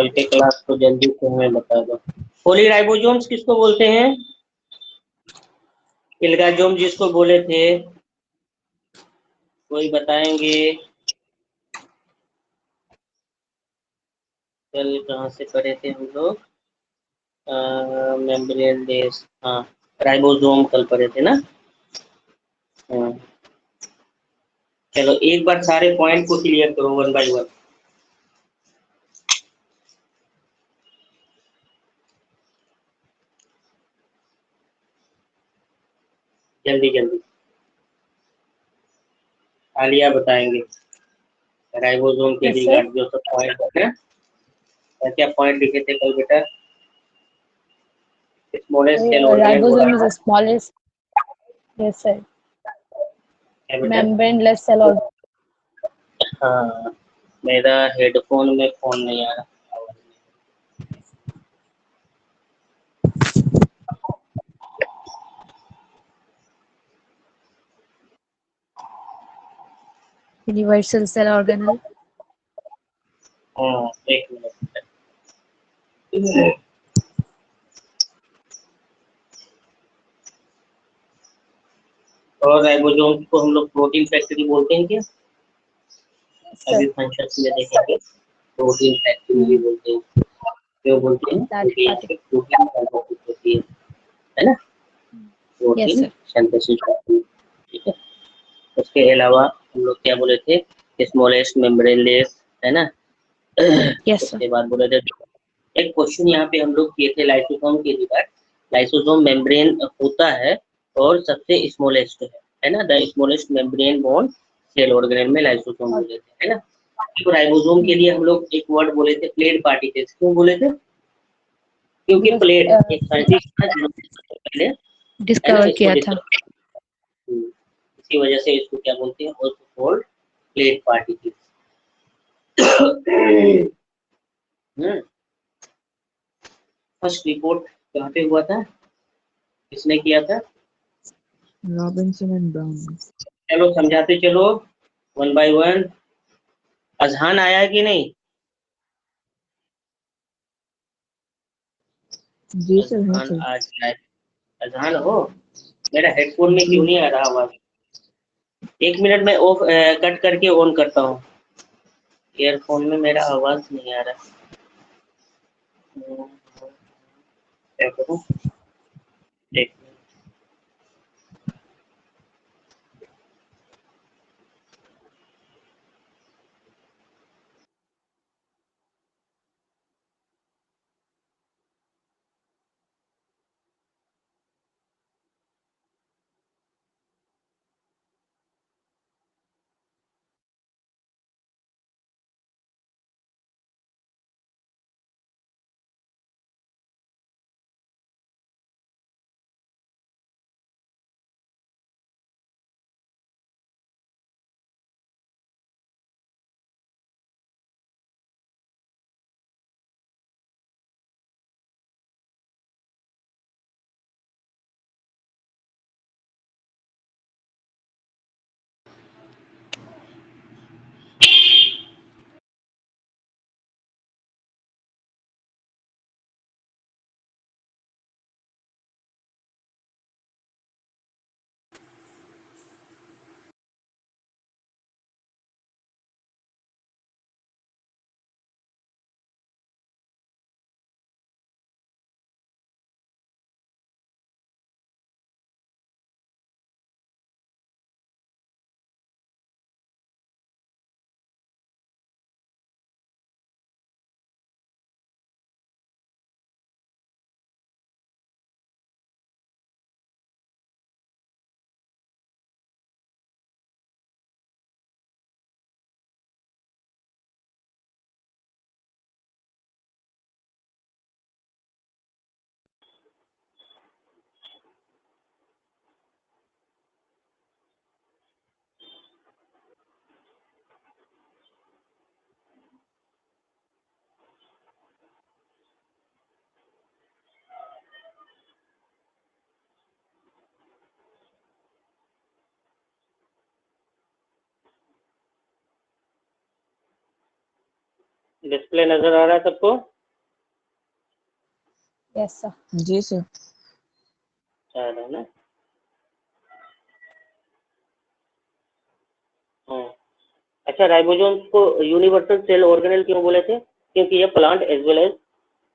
कल के क्लास को जल्दी से हमें बता दो। पॉलीराइबोसोम्स किसको बोलते हैं? इल्गाजोम जिसको बोले थे, कोई बताएंगे? कल कहाँ से पढ़े थे हम लोग? मेम्ब्रेन लेस, हाँ राइबोसोम कल पढ़े थे ना। हाँ चलो एक बार सारे पॉइंट को क्लियर करो वन बाय वन। जल्दी जल्दी आलिया बताएंगे राइबोसोम के रिगार्ड जो सब पॉइंट है। क्या पॉइंट लिखे थे कल बेटा? स्मॉलेस्ट सेल ऑर्गेनेल बोला Ribosome is था। the smallest. Yes, sir. क्या बेटा? Membraneless cell organ. हाँ मेरा हेडफोन में फोन नहीं आ रहा। Universal cell organelle. हाँ एक मिनट। और राइबोसोम को हम लोग प्रोटीन फैक्ट्री बोलते हैं क्या? अभी संक्षिप्त में देखेंगे। प्रोटीन फैक्ट्री भी बोलते हैं। क्यों बोलते हैं? क्योंकि यहाँ पे प्रोटीन सिंथेसिस होती है ना? प्रोटीन सिंथेसिस होती है, ठीक है। उसके अलावा हम लोग क्या बोले थे? स्मॉलेस्ट मेम्ब्रेनलेस, है ना? उसके बाद बोले थे एक क्वेश्चन यहाँ पे हम लोग किए थे लाइसोसोम के रिगार्ड। लाइसोसोम मेम्ब्रेन होता है और सबसे स्मॉलेस्ट है ना? द स्मॉलेस्ट मेम्ब्रेन बोर्न सेल ऑर्गेनेल में लाइसोसोम बोले थे, है ना? तो राइबोसोम के लिए हम लोग एक वर्ड बोले थे प्लेट पार्टिकल्स। क्यों बोले थे? क्योंकि प्लेट एक साइंटिस्ट था जिन्होंने सबसे पहले डिस्कवर किया था। इसी वजह से इसको क्या बोलते हैं? Also called plate particles. First report कहाँ पे हुआ था? किसने किया था? Robinson and brown. चलो समझाते चलो वन बाय वन। अजहान आया कि नहीं? जी सर है अजहान सर। आज आए। अजहान हो? मेरा हेडफोन में क्यों नहीं आ रहा आवाज? एक मिनट में ऑफ कट करके ऑन करता हूँ। ईयरफोन में मेरा आवाज नहीं आ रहा। क्या करूँ? एक डिस्प्ले नजर आ रहा है सबको? Yes, sir. जी सर। 4 है ना। अच्छा, राइबोसोम को यूनिवर्सल सेल ऑर्गेनेल क्यों बोले थे? क्योंकि ये plant as well as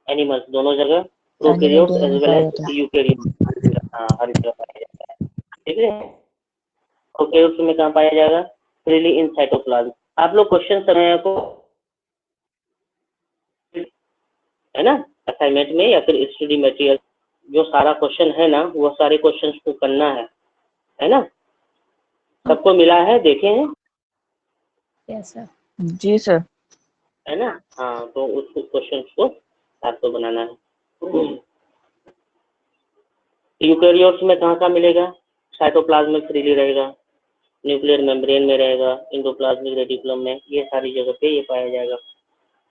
animals दोनों जगह, प्रोकैरियोट्स दोनों एज में वेल पाया एज जाता है। यूकैरियोट्स, हाँ हर जगह पाया जाता है। ठीक है, प्रोकैरियोट्स में कहाँ पाया जाएगा? Freely in cytoplasm. आप लोग क्वेश्चन समय को है ना असाइनमेंट में या फिर स्टडी मटेरियल, जो सारा क्वेश्चन है ना वो सारे क्वेश्चन को करना है ना? सबको मिला है, देखे हैं? Yes, sir. जी सर। है ना? हाँ, तो उस क्वेश्चन को आपको बनाना है। यूकैरियोट्स में कहाँ मिलेगा? साइटोप्लाज्म में फ्रीली रहेगा, न्यूक्लियर मेम्ब्रेन में रहेगा, एंडोप्लाज्मिक रेटिकुलम में, ये सारी जगह पे ये पाया जाएगा।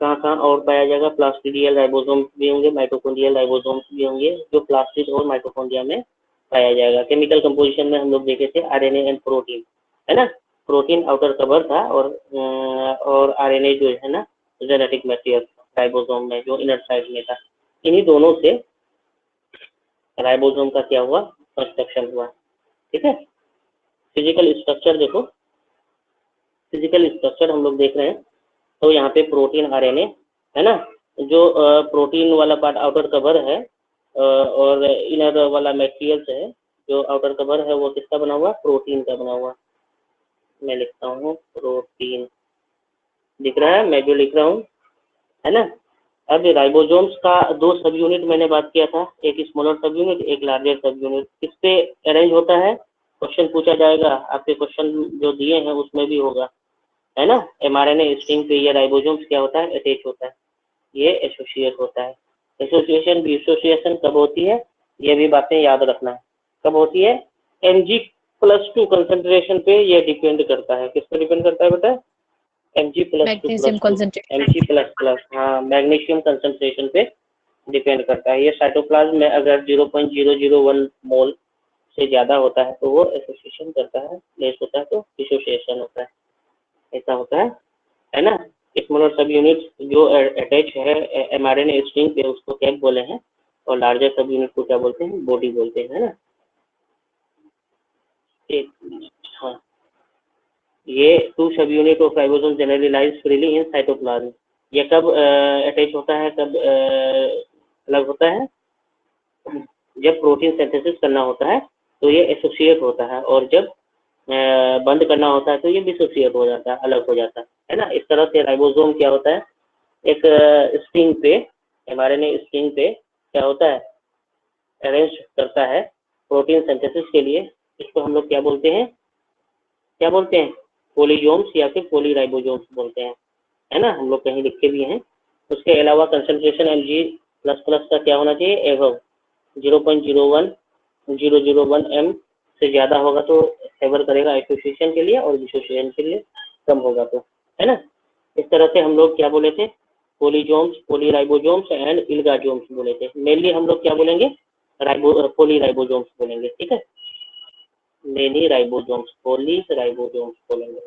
कहाँ और पाया जाएगा? प्लास्टिडियल राइबोसोम्स भी होंगे, माइटोकॉन्ड्रियल राइबोसोम्स भी होंगे, जो प्लास्टिड और माइटोकॉन्ड्रिया में पाया जाएगा। केमिकल कंपोजिशन में हम लोग देखे थे आरएनए एंड प्रोटीन, है ना? प्रोटीन आउटर कवर था और आरएनए जो है ना जेनेटिक मटेरियल राइबोसोम में जो इनर साइड में था। इन्हीं दोनों से राइबोसोम का क्या हुआ? कंस्ट्रक्शन हुआ। ठीक है, फिजिकल स्ट्रक्चर देखो, फिजिकल स्ट्रक्चर हम लोग देख रहे हैं। तो यहाँ पे प्रोटीन आरएनए है ना, जो प्रोटीन वाला पार्ट आउटर कवर है और इनर वाला मटेरियल्स है, जो आउटर कवर है वो किसका बना हुआ? प्रोटीन का बना हुआ। मैं लिखता हूँ प्रोटीन, दिख रहा है मैं जो लिख रहा हूँ, है ना? अब राइबोसोम्स का 2 सब यूनिट मैंने बात किया था, एक स्मॉलर सब यूनिट, एक लार्जर सब यूनिट। किस पे अरेंज होता है? क्वेश्चन पूछा जाएगा, आपके क्वेश्चन जो दिए हैं उसमें भी होगा, है ना? एमआरएनए स्ट्रिंग पे ये राइबोसोम्स क्या होता है? अटैच होता है, ये एसोसिएट होता है। एसोसिएशन डिसोसिएशन कब होती है? ये भी बातें याद रखना है। कब होती है? Mg+2 कंसंट्रेशन पे ये डिपेंड करता है। किस पे डिपेंड करता है बेटा? Magnesium Mg+2 concentration. Mg++, हाँ मैग्नीशियम कंसंट्रेशन पे डिपेंड करता है। ये साइटोप्लाज्म में अगर 0.001 मोल से ज्यादा होता है तो वो एसोसिएशन करता है, लेस होता है तो डिसोसिएशन होता है। ऐसा होता है ना? स्मॉलर सब यूनिट जो अटैच है एमआरएनए स्ट्रिंग पे उसको कैप बोले हैं, और लार्जर सब यूनिट को क्या बोलते हैं? बॉडी बोलते हैं, है ना? हाँ, ये 2 सब unit of ribosome generally lies freely in cytoplasm. ये कब अटैच होता है, कब अलग होता है? जब प्रोटीन सिंथेसिस करना होता है तो ये एसोसिएट होता है, और जब बंद करना होता है तो ये डिसोसिएट हो जाता है, अलग हो जाता है ना? इस तरह से राइबोसोम क्या होता है? एक स्ट्रिंग पे, एमआरएनए स्ट्रिंग पे क्या होता है? अरेंज करता है प्रोटीन सिंथेसिस के लिए। इसको हम लोग क्या बोलते हैं? क्या बोलते हैं? पॉलीजोम्स या फिर पॉलीराइबोसोम्स बोलते हैं, है ना? हम लोग कहीं लिखे भी हैं। उसके अलावा कंसंट्रेशन Mg++ का क्या होना चाहिए? एबव 0.01001 m से ज्यादा होगा तो फेवर करेगा एसोसिएशन के लिए, और डिसोसिएशन के लिए कम होगा तो, है ना? इस तरह से हम लोग क्या बोले थे? पॉलीजोम्स, पॉलीराइबोसोम्स एंड इल्गाजोम्स बोले थे। मेनली हम लोग क्या बोलेंगे? पॉलीराइबोसोम्स बोलेंगे। ठीक है, मेनी राइबोसोम्स, पॉलीराइबोसोम्स बोलेंगे।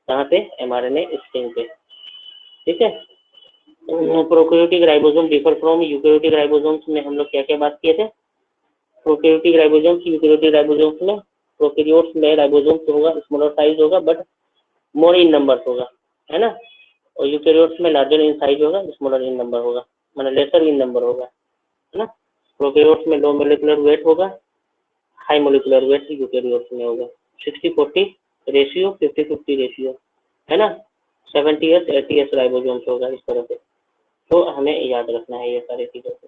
कहाँ पे? एमआरएनए स्ट्रिंग पे। ठीक है, prokaryotic ribosome differ from eukaryotic ribosomes में हम लोग क्या क्या बात किए थे? प्रोकैरियोटिक राइबोसोम्स, यूकैरियोटिक राइबोसोम्स में, प्रोकैरियोट्स में राइबोसोम्स होगा स्मॉलर साइज होगा बट मोर इन नंबर होगा, है ना? और यूकैरियोट्स में लार्जर इन साइज होगा, स्मॉलर इन नंबर होगा, मतलब लेसर इन नंबर होगा, है ना? प्रोकैरियोट्स में लो मोलिकुलर वेट होगा, हाई मोलिकुलर वेट यूकैरियोट्स में होगा। 60-40 रेशियो, 50-50 रेशियो, है ना? 70s 80s राइबोसोम्स होगा, इस तरह से। तो हमें याद रखना है ये सारी चीजों को।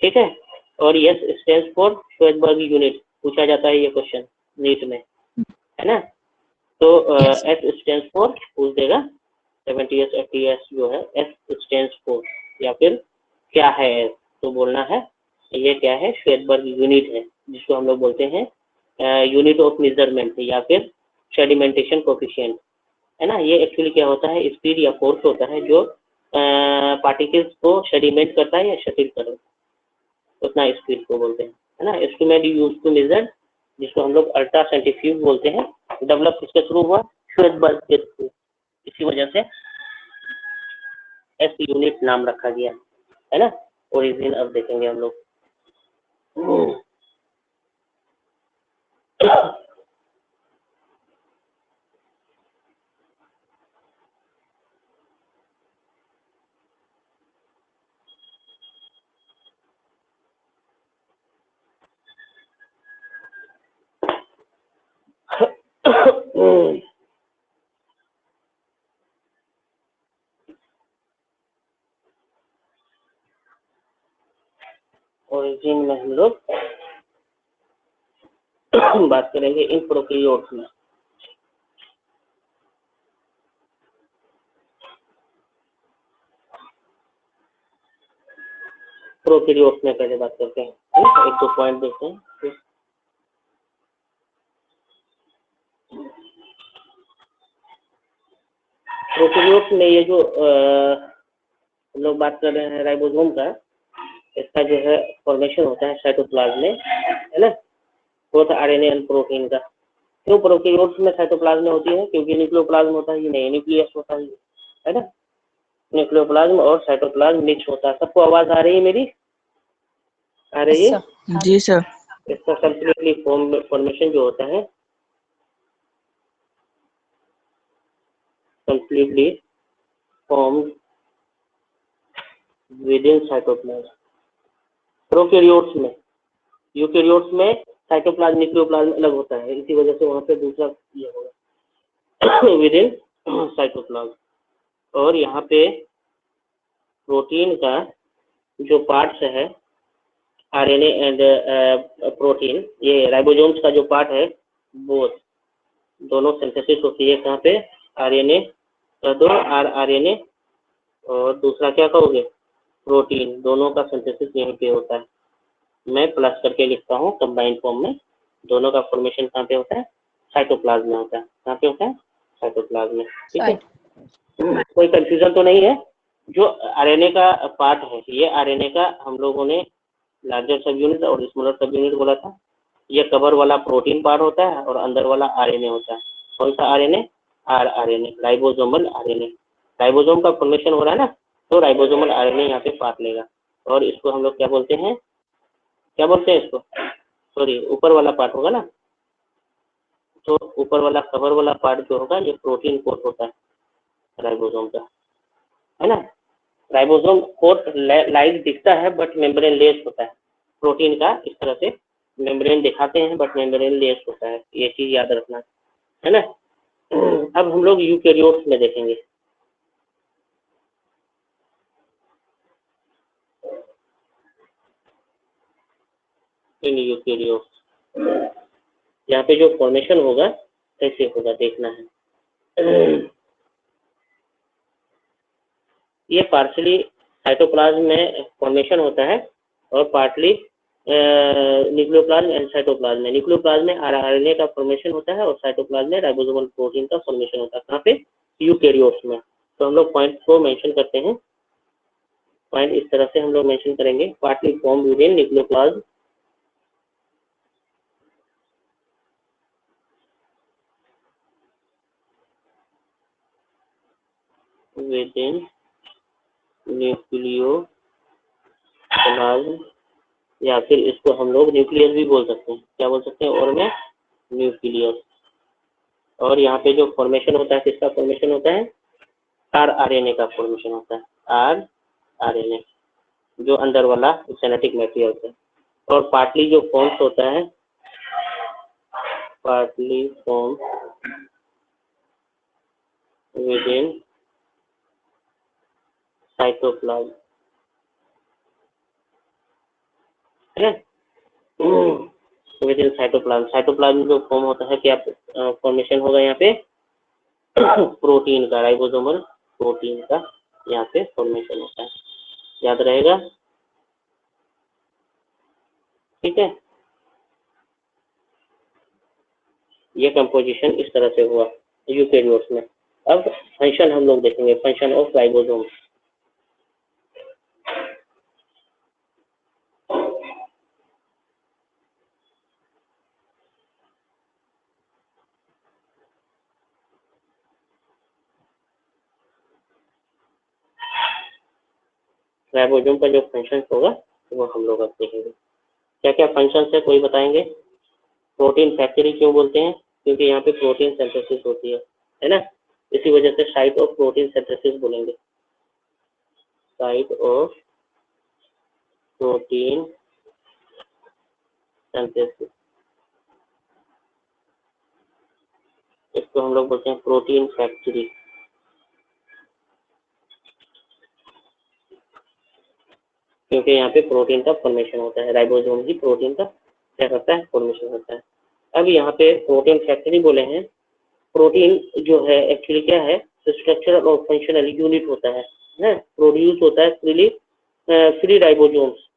ठीक है, और यस स्टैंड्स फॉर श्वेतबर्ग यूनिट, पूछा जाता है ये क्वेश्चन नीट में, है ना? तो Yes. एस स्टैंड्स फॉर पूछ देगा, 70s 80s जो है एस स्टैंड्स फॉर, या फिर क्या है एस, तो बोलना है ये क्या है? श्वेतबर्ग यूनिट है, जिसको हम लोग बोलते हैं यूनिट ऑफ मेजरमेंट या फिर सेडिमेंटेशन कोफिशिएंट, है ना? ये एक्चुअली क्या होता है? स्पीड या फोर्स होता है जो पार्टिकल्स को सेडिमेंट करता है या शटिल करता है, उतना स्पीड को बोलते हैं, है ना? इंस्ट्रूमेंट यूज टू मेजर, जिसको हम लोग अल्ट्रा सेंट्रीफ्यूज बोलते हैं, डेवलप किसके थ्रू हुआ? श्वेतबर्ग के थ्रू। इसी वजह से एस यूनिट नाम रखा गया, है ना? ओरिजिन अब देखेंगे हम लोग। ओरिजिन में हम लोग बात करेंगे इन प्रोकैरियोट्स में। प्रोकैरियोट्स में पहले बात करते हैं, एक दो पॉइंट देखते हैं। प्रोकैरियोट्स में ये जो हम लोग बात कर रहे हैं राइबोसोम का, इसका जो है फॉर्मेशन होता है साइटोप्लाज्म में, है ना, बोथ आरएनए एंड प्रोटीन का। क्यों प्रोकैरियोट्स में साइटोप्लाज्म में होती है? क्योंकि न्यूक्लियोप्लाज्म होता है, नहीं न्यूक्लियस होता है ना। न्यूक्लियोप्लाज्म और साइटोप्लाज्म मिक्स होता है। सबको आवाज आ रही है मेरी? आ रही है? जी सर। इसका कंप्लीटली फॉर्मेशन जो होता है, completely formed with in cytoplasm. Prokaryotes में, यूकैरियोट्स में साइटोप्लाज्म न्यूक्लियोप्लाज्म अलग होता है, इसी वजह से वहां पे दूसरा ये होगा विद इन साइटोप्लाज्म। और यहाँ पे प्रोटीन का जो पार्ट्स है, आरएनए एंड प्रोटीन, ये राइबोसोम्स का जो पार्ट है, वो दोनों सिंथेसिस होती है कहाँ पे? आरएनए कर दो, आरएनए, और दूसरा क्या कहोगे? प्रोटीन। दोनों का सिंथेसिस यहीं पे होता है। मैं प्लस करके लिखता हूँ कंबाइंड फॉर्म में। दोनों का फॉर्मेशन कहाँ पे होता है? साइटोप्लाज्म में होता है। कहाँ पे होता है? साइटोप्लाज्म में। ठीक है, कोई कंफ्यूजन तो नहीं है? जो आरएनए का पार्ट है, ये आरएनए का हम लोगों ने लार्जर सब यूनिट और स्मॉलर सब यूनिट बोला था। ये कवर वाला प्रोटीन पार्ट होता है और अंदर वाला आरएनए होता है। कौन सा RNA? RNA, ribosomal RNA. Ribosome का फॉर्मेशन हो रहा है ना, तो राइबोसोमल आरएनए यहाँ पे पार्ट लेगा। और इसको हम लोग क्या बोलते हैं? क्या बोलते हैं इसको? सॉरी, ऊपर वाला पार्ट होगा ना, तो ऊपर वाला कवर वाला पार्ट जो होगा, ये प्रोटीन कोट होता है राइबोसोम का, है ना। राइबोसोम कोट लाइक दिखता है बट मेम्ब्रेन लेस होता है। प्रोटीन का इस तरह से मेम्ब्रेन दिखाते हैं बट मेम्ब्रेन लेस होता है, ये चीज याद रखना, है ना। अब हम लोग यूकैरियोट्स में देखेंगे। इन यूकैरियोट्स यहाँ पे जो फॉर्मेशन होगा कैसे होगा देखना है। ये पार्शली साइटोप्लाज्म में फॉर्मेशन होता है और पार्टली न्यूक्लियोप्लाज्म एंड साइटोप्लाज्म में। न्यूक्लियोप्लाज्म में आरएनए का फॉर्मेशन होता है और साइटोप्लाज्म में राइबोसोमल प्रोटीन का फॉर्मेशन होता है। कहाँ पे? यूकैरियोट्स में। तो हम लोग पॉइंट को मेंशन करते हैं। पॉइंट इस तरह से हम लोग मेंशन करेंगे, partly form with in nucleoplasm, with in nucleoplasm, या फिर इसको हम लोग न्यूक्लियस भी बोल सकते हैं। क्या बोल सकते हैं? और में न्यूक्लियस। और यहाँ पे जो फॉर्मेशन होता है, किसका फॉर्मेशन होता है? आरएनए का फॉर्मेशन होता है। आरएनए जो अंदर वाला जेनेटिक मटेरियल होता है। और पार्टली जो फॉर्म्स होता है, partly form with in cytoplasm, है विद इन साइटोप्लाज्म। साइटोप्लाज्म जो फॉर्म होता है, क्या फॉर्मेशन होगा यहाँ पे? प्रोटीन का, राइबोसोमल प्रोटीन का यहाँ पे फॉर्मेशन होता है। याद रहेगा? ठीक है, ये कंपोजिशन इस तरह से हुआ यूकैरियोट्स में। अब फंक्शन हम लोग देखेंगे, फंक्शन ऑफ राइबोसोम। राइबोसोम का जो फंक्शन होगा वो हम लोग अब देखेंगे। क्या क्या फंक्शन है कोई बताएंगे? प्रोटीन फैक्ट्री क्यों बोलते हैं? क्योंकि यहाँ पे प्रोटीन सिंथेसिस होती है ना, इसी वजह से साइट ऑफ प्रोटीन सिंथेसिस बोलेंगे, साइट ऑफ प्रोटीन सिंथेसिस। इसको हम लोग बोलते हैं प्रोटीन फैक्ट्री। क्योंकि यहाँ पे प्रोटीन का फॉर्मेशन होता है, राइबोसोम ही प्रोटीन का क्या करता है, फॉर्मेशन होता है। अब यहाँ पे प्रोटीन फैक्ट्री बोले हैं। प्रोटीन जो है एक्चुअली क्या है, स्ट्रक्चरल और फंक्शनल यूनिट होता है प्रोड्यूस होता है फ्री राइबोसोम्स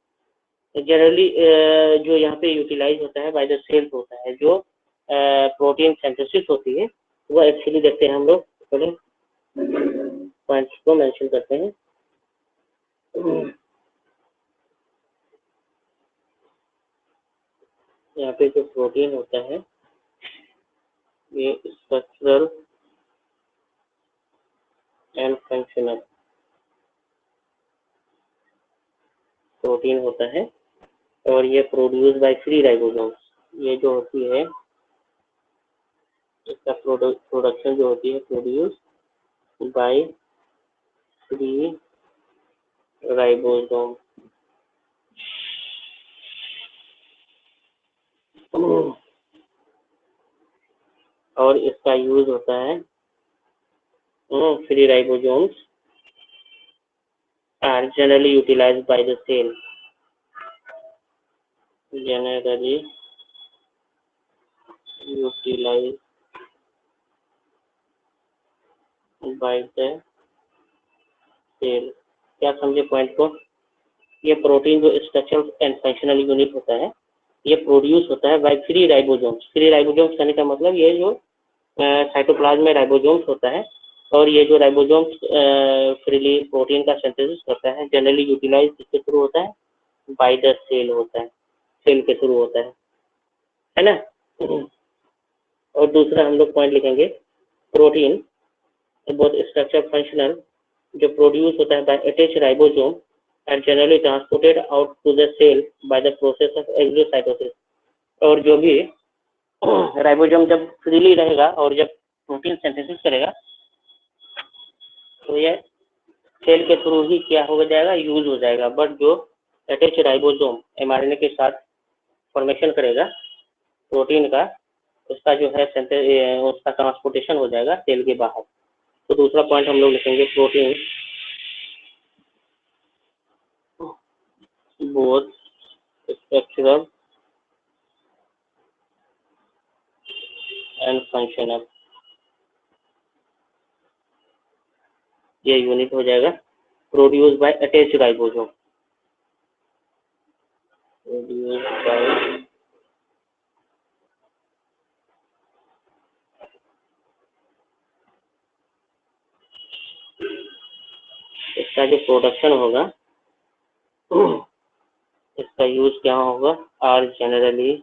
जनरली जो यहाँ पे यूटिलाइज होता है बाय द सेल्स होता है। जो प्रोटीन सिंथेसिस होती है वो एक्चुअली देखते हैं हम लोग, पहले पॉइंट्स को मेंशन करते हैं। यहाँ पे जो प्रोटीन होता है ये स्ट्रक्चरल एंड फंक्शनल प्रोटीन होता है और ये प्रोड्यूस बाय फ्री राइबोसोम्स। ये जो होती है इसका प्रोडक्शन जो होती है प्रोड्यूस बाय फ्री राइबोसोम। और इसका यूज होता है free ribosomes are generally utilized by the cell, generally utilized by the cell। क्या समझे पॉइंट को? ये प्रोटीन जो स्ट्रक्चरल एंड फंक्शनल यूनिट होता है ये प्रोड्यूस होता है by free ribosomes. Free ribosomes कहने का मतलब ये जो साइटोप्लाज्म में राइबोसोम्स होता है और ये जो राइबोसोम्स फ्रीली प्रोटीन का सिंथेसिस करता है जनरली यूटिलाइज किसके थ्रू होता है, बाय द सेल होता है, सेल के थ्रू होता है ना। और दूसरा हम लोग पॉइंट लिखेंगे, प्रोटीन बहुत स्ट्रक्चर फंक्शनल जो प्रोड्यूस होता है by attach ribosome and generally transported out to the cell by the process of exocytosis. और जो भी राइबोसोम जब फ्रीली रहेगा और जब प्रोटीन सिंथेसिस करेगा तो ये सेल के थ्रू ही क्या हो जाएगा, यूज हो जाएगा। बट जो अटैच राइबोसोम एमआरएनए के साथ फॉर्मेशन करेगा प्रोटीन का, उसका जो है उसका ट्रांसपोर्टेशन हो जाएगा सेल के बाहर। तो दूसरा पॉइंट हम लोग लिखेंगे, protein both structural and functional, ये यूनिट हो जाएगा produce by attach ribosome, produce by इसका जो प्रोडक्शन होगा इसका यूज क्या होगा, are generally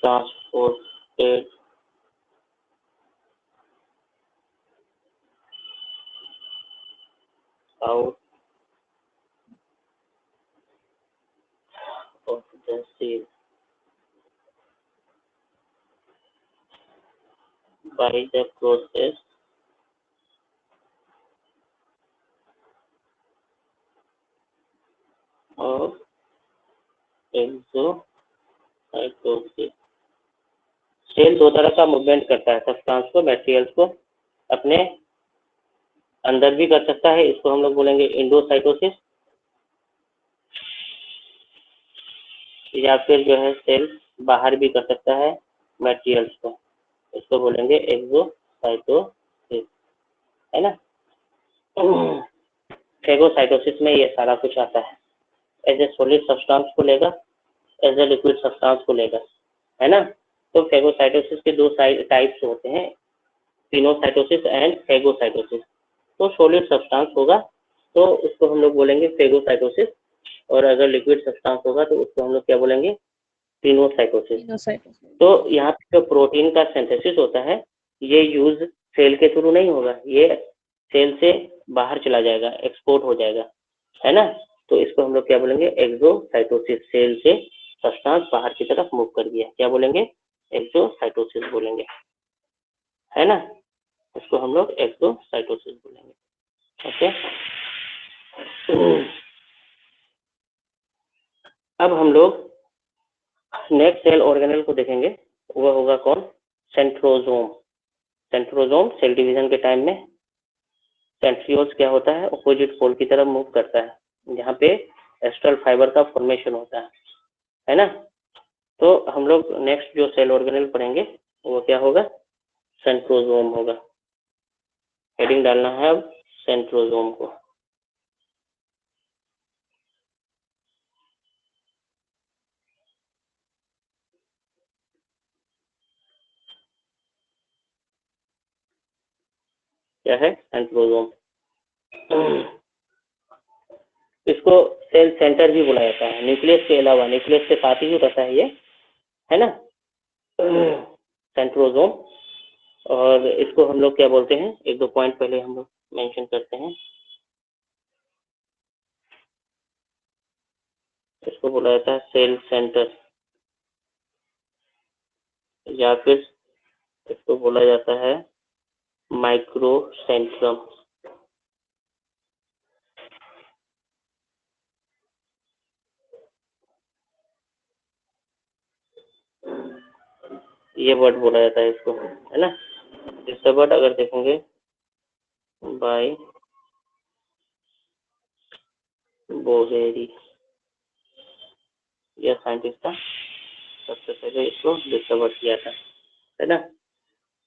transported out of the cell by the process of exocytosis. Cell दो तरह का मूवमेंट करता है, सब्सटेंस को, मटेरियल्स को अपने अंदर भी कर सकता है, इसको हम लोग बोलेंगे एंडोसाइटोसिस, या फिर जो है सेल बाहर भी कर सकता है मटेरियल्स को, इसको बोलेंगे एक्सोसाइटोसिस, है ना। फेगोसाइटोसिस में ये सारा कुछ आता है, एज ए सॉलिड सब्सटेंस को लेगा, एज ए लिक्विड सब्सटेंस को लेगा, है ना। तो फेगोसाइटोसिस के दो टाइप्स होते हैं, पिनोसाइटोसिस एंड फेगोसाइटोसिस। तो सॉलिड सब्सटेंस होगा तो उसको हम लोग बोलेंगे फेगोसाइटोसिस, और अगर लिक्विड सब्सटेंस होगा तो उसको हम लोग क्या बोलेंगे, पिनोसाइटोसिस। तो यहाँ पे जो प्रोटीन का सिंथेसिस होता है ये यूज सेल के थ्रू नहीं होगा, ये सेल से बाहर चला जाएगा, एक्सपोर्ट हो जाएगा, है ना। तो इसको हम लोग क्या बोलेंगे, एक्सोसाइटोसिस। सेल से सब्सटेंस बाहर की तरफ मूव कर गया, क्या बोलेंगे, एक्सोसाइटोसिस बोलेंगे, है ना। इसको हम लोग एक्सोसाइटोसिस बोलेंगे। ओके। अब हम लोग नेक्स्ट सेल ऑर्गेनेल को देखेंगे, वो होगा कौन, सेंट्रोजोम। सेंट्रोजोम सेल डिवीजन के टाइम में सेंट्रियोल्स क्या होता है, ऑपोजिट पोल की तरफ मूव करता है, जहाँ पे एस्ट्रल फाइबर का फॉर्मेशन होता है ना। तो हम लोग नेक्स्ट जो सेल ऑर्गेनेल पढ़ेंगे वो क्या होगा, सेंट्रोजोम होगा। हेडिंग डालना है अब सेंट्रोजोम को। क्या है, सेंट्रोजोम। इसको सेल सेंटर भी बोला जाता है, न्यूक्लियस के अलावा, न्यूक्लियस के साथ ही रहता है ये, है ना, सेंट्रोजोम। और इसको हम लोग क्या बोलते हैं, एक दो पॉइंट पहले हम लोग मेंशन करते हैं। इसको बोला जाता है सेल सेंटर, या फिर इसको बोला जाता है माइक्रोसेंट्रम। ये वर्ड बोला जाता है इसको, है ना। इसका वर्ड अगर देखेंगे बाय बोवेरी, यह साइंटिस्ट था, सबसे पहले इसको डिस्कवर किया था, है ना।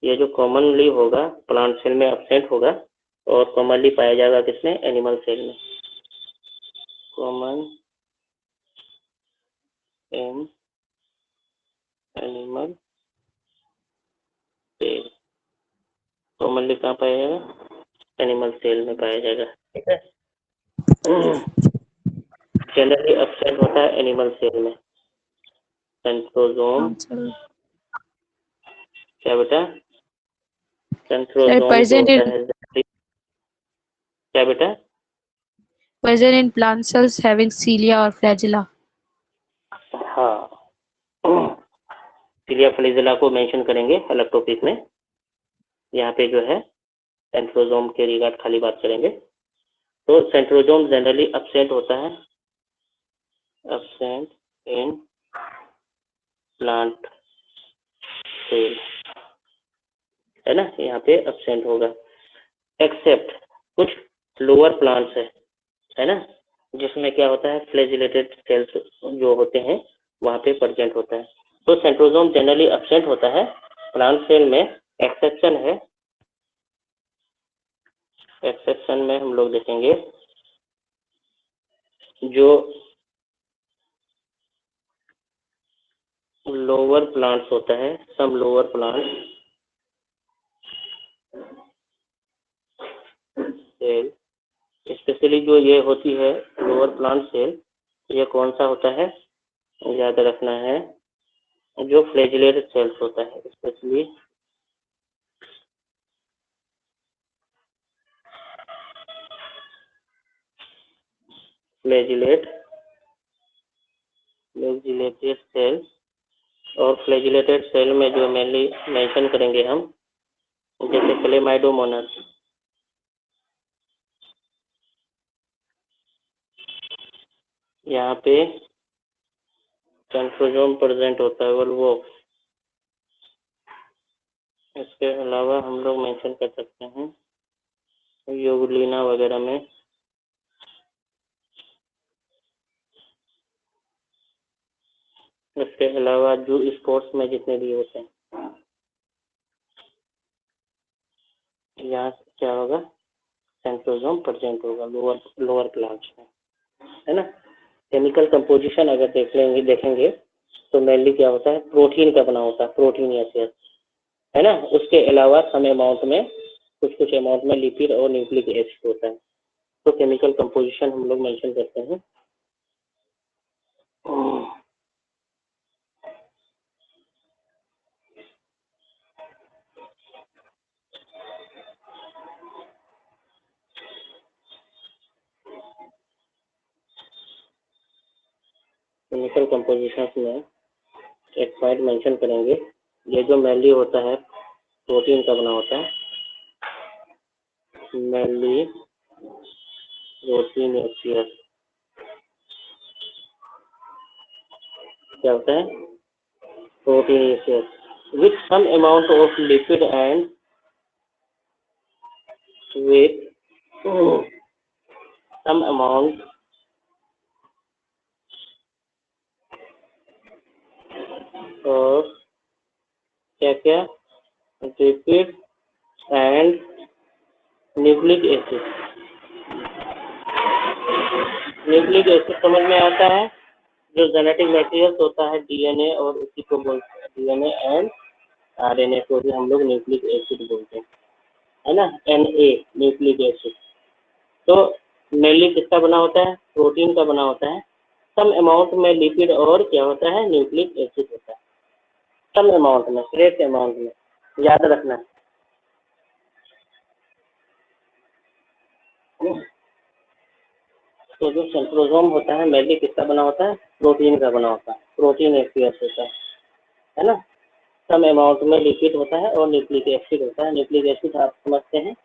ये जो कॉमनली होगा प्लांट सेल में एब्सेंट होगा, और कॉमनली पाया जाएगा किसमें, एनिमल सेल में। Common in animal cell, commonly कहाँ पाया जाएगा, एनिमल सेल में पाया जाएगा, ठीक है। जनरली एब्सेंट होता है एनिमल सेल में सेंट्रोजोम। क्या बेटा, सेंट्रोजोम जो present होता in है, क्या बेटा, present in plant cells having cilia or flagella. हाँ, सिलिया फ्लैजेला को मेंशन करेंगे अलग टॉपिक में। यहाँ पे जो है सेंट्रोजोम के रिगार्ड खाली बात करेंगे। तो सेंट्रोजोम जनरली एब्सेंट होता है, एब्सेंट इन प्लांट सेल, है ना, यहाँ पे एब्सेंट होगा। एक्सेप्ट कुछ लोअर प्लांट्स है ना, जिसमें क्या होता है, फ्लैजिलेटेड सेल्स जो होते हैं वहाँ पे प्रेजेंट होता है। तो सेंट्रोजोम जनरली एब्सेंट होता है प्लांट सेल में। एक्सेप्शन है, एक्सेप्शन में हम लोग देखेंगे जो लोअर प्लांट्स होता है, some lower plants cell, specially जो ये होती है लोअर प्लांट सेल, ये कौन सा होता है, याद रखना है, जो फ्लैजिलेटेड सेल्स होता है, स्पेशली फ्लैजिलेटेड सेल। और फ्लैजिलेटेड सेल में जो मेनली मेंशन करेंगे हम, जैसे क्लेमाइडोमोनास, यहाँ पे सेंट्रोजोम प्रेजेंट होता है वोल्वोक्स। इसके अलावा हम लोग मेंशन कर सकते हैं यूगुलिना वगैरह में, इसके अलावा जो स्पोर्ट्स में जितने भी होते हैं, यहाँ क्या होगा, सेंट्रोजोम प्रेजेंट होगा लोअर प्लांट्स में, है ना। केमिकल कंपोजिशन अगर देखेंगे तो मेनली क्या होता है, प्रोटीन का बना होता है, प्रोटीन या सेल, है ना। उसके अलावा सम अमाउंट में, कुछ अमाउंट में लिपिड और न्यूक्लिक एसिड होता है। तो केमिकल कंपोजिशन हम लोग मेंशन करते हैं। केमिकल कंपोजिशन में एक पॉइंट मेंशन करेंगे। ये जो मेनली होता है प्रोटीन का बना होता है, मेनली प्रोटीन क्या होता है, protein with some amount of lipid and with some amount of क्या lipid and nucleic acid. Nucleic acid समझ में आता है, जो जेनेटिक मटेरियल होता है डीएनए, और उसी को बोलते हैं डीएनए एंड आरएनए को भी हम लोग न्यूक्लिक एसिड बोलते हैं, है ना, एनए न्यूक्लिक एसिड। तो मेनली किसका बना होता है, प्रोटीन का बना होता है। सम अमाउंट में लिपिड और क्या होता है, न्यूक्लिक एसिड होता है। सम अमाउंट में, ग्रेट अमाउंट में, याद रखना है। तो जो सेंट्रोसोम होता है मेनली किसका बना होता है, प्रोटीन का बना होता है, प्रोटीन एक्सप्रेस होता है ना। सम अमाउंट में लिपिड होता है और न्यूक्लिक एसिड होता है। न्यूक्लिक एसिड आप समझते हैं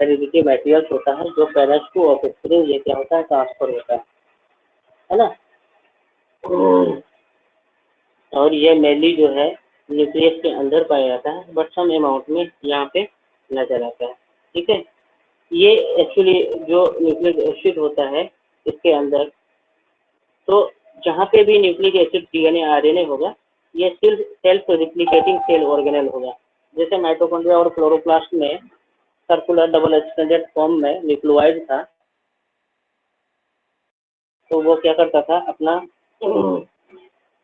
हेरिडिटी मटेरियल होता है, जो पेरेंट्स टू ऑफस्प्रिंग ये क्या होता है, ट्रांसफर होता है ना। और ये मेनली जो है न्यूक्लियस के अंदर पाया जाता है, बट सम अमाउंट में यहाँ पे नजर आता है। ठीक है, ये एक्चुअली जो न्यूक्लिक एसिड होता है इसके अंदर, तो जहाँ पे भी न्यूक्लिक एसिड डीएनए आरएनए होगा, ये सिर्फ सेल्फ रिप्लिकेटिंग सेल ऑर्गेनेल होगा। जैसे माइटोकॉन्ड्रिया और क्लोरोप्लास्ट में सर्कुलर डबल स्टैंडर्ड फॉर्म में न्यूक्लियोइड था, तो वो क्या करता था, अपना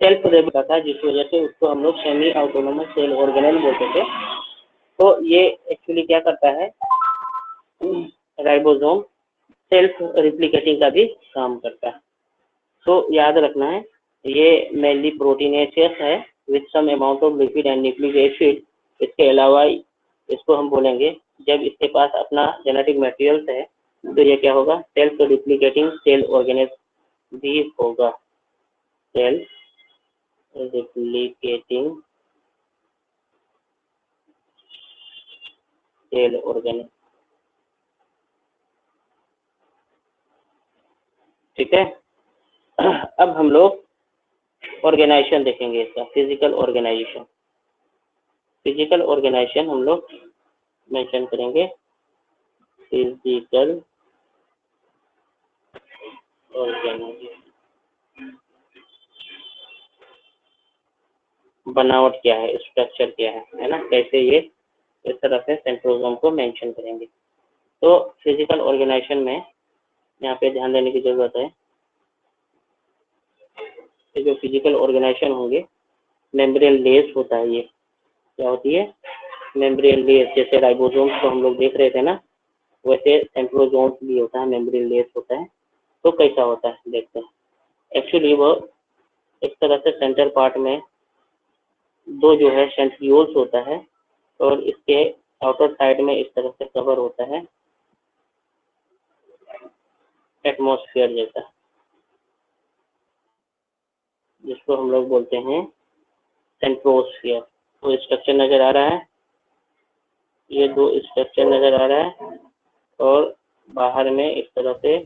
सेल्फ रेगुलेट था, जिस वजह से उसको हम लोग सेमी ऑटोनोमस सेल ऑर्गेनेल बोलते थे। तो ये एक्चुअली क्या करता है, राइबोसोम सेल्फ रिप्लिकेटिंग का भी काम करता है। तो याद रखना है, ये मेनली प्रोटीनेशियस है with some amount of lipid and nucleic acid. इसके अलावा इसको हम बोलेंगे, जब इसके पास अपना जेनेटिक मटेरियल्स है तो ये क्या होगा, सेल्फ रिप्लिकेटिंग सेल ऑर्गेनिज्म भी होगा, सेल्फ रिप्लिकेटिंग सेल ऑर्गेनिज्म। ठीक है, अब हम लोग ऑर्गेनाइजेशन देखेंगे इसका, फिजिकल ऑर्गेनाइजेशन। फिजिकल ऑर्गेनाइजेशन हम लोग मेंशन करेंगे, फिजिकल ऑर्गेनाइजेशन। बनावट क्या है, स्ट्रक्चर क्या है ना, कैसे ये इस तरह से सेंट्रोसोम को मेंशन करेंगे। तो फिजिकल ऑर्गेनाइजेशन में यहाँ पे ध्यान देने की जरूरत है कि जो फिजिकल ऑर्गेनाइजेशन होंगे, मेम्ब्रेन लेस होता है। ये क्या होती है, मेम्ब्रेन लेस। जैसे राइबोसोम्स को हम लोग देख रहे थे ना, वैसे सेंट्रोसोम्स भी होता है, मेम्ब्रेन लेस होता है। तो कैसा होता है देखते हैं। एक्चुअली वो इस तरह से सेंटर पार्ट में दो जो है सेंट्रियोल्स होता है, और इसके आउटर साइड में इस तरह से कवर होता है एटमॉस्फेयर जैसा, जिसको हम लोग बोलते हैं सेंट्रोस्फियर। तो स्ट्रक्चर नजर आ रहा है, ये दो स्ट्रक्चर नजर आ रहा है, और बाहर में इस तरह से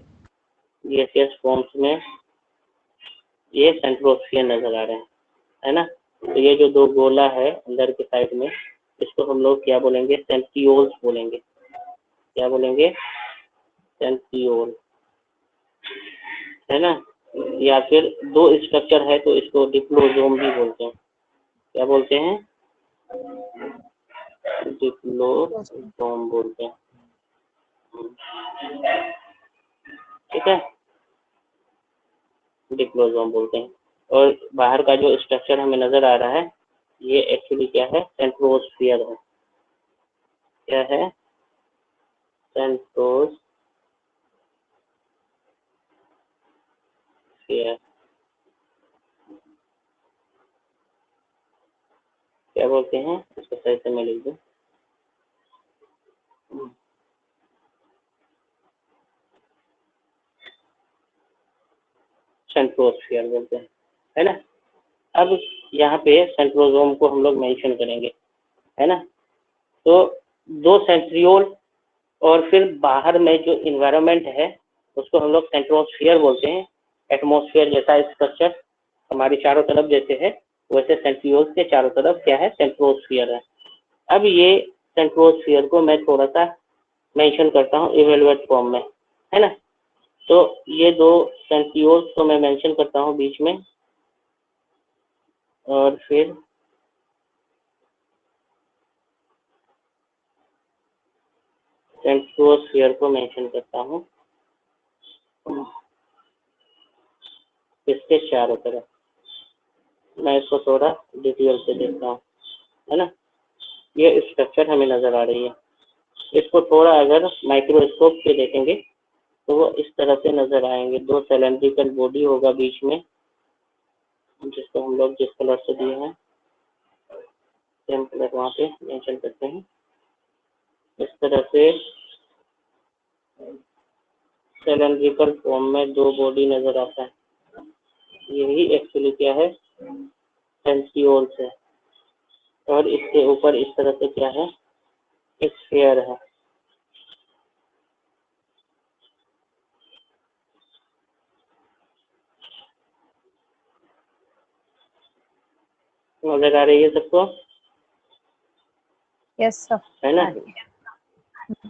गैसियस फॉर्म्स में ये सेंट्रोस्फियर नजर आ रहे हैं, है ना। तो ये जो दो गोला है अंदर के साइड में, इसको हम लोग क्या बोलेंगे, सेंट्रियोल्स बोलेंगे। क्या बोलेंगे, सेंट्रियोल, है ना। या फिर दो स्ट्रक्चर है तो इसको डिप्लोसोम भी बोलते हैं। क्या बोलते हैं, डिप्लोसोम बोलते हैं। ठीक है, डिप्लोसोम बोलते हैं। और बाहर का जो स्ट्रक्चर हमें नजर आ रहा है, ये एक्चुअली क्या है, सेंट्रोस्फियर है। क्या है, सेंट्रोस्फियर। क्या बोलते हैं, इसको सही से मैं लिख दूं, सेंट्रोस्फियर बोलते हैं। है ना। अब यहाँ पे सेंट्रोजोम को हम लोग मेंशन करेंगे, है ना। तो दो सेंट्रियोल और फिर बाहर में जो इन्वायरमेंट है उसको हम लोग सेंट्रोस्फीयर बोलते हैं। एटमॉस्फेयर जैसा स्ट्रक्चर हमारी चारों तरफ जैसे है, वैसे सेंट्रियोल्स के चारों तरफ क्या है, सेंट्रोस्फीयर है। अब ये सेंट्रोस्फीयर को मैं थोड़ा सा मेंशन करता हूँ इवेलुएट फॉर्म में, है ना। तो ये दो सेंट्रियोल्स को मैं मेंशन करता हूँ बीच में, और फिर सेंट्रोस्फीयर को मेंशन करता हूँ इसके चारों तरफ। मैं इसको थोड़ा डिटेल से देखता हूँ, है ना। ये स्ट्रक्चर हमें नजर आ रही है। इसको थोड़ा अगर माइक्रोस्कोप से देखेंगे तो वो इस तरह से नजर आएंगे। दो सिलेंड्रिकल बॉडी होगा बीच में, जिसको हम लोग जिस कलर से दिए हैं सेम कलर वहाँ पे मेंशन करते हैं। इस तरह से सिलेंड्रिकल फॉर्म में दो बॉडी नजर आता है। यही एक्चुअली क्या है, सेंट्रियोल्स है। और इसके ऊपर इस तरह से क्या है, एक स्फीयर है। नजर आ रही है सबको, Yes, sir. है ना।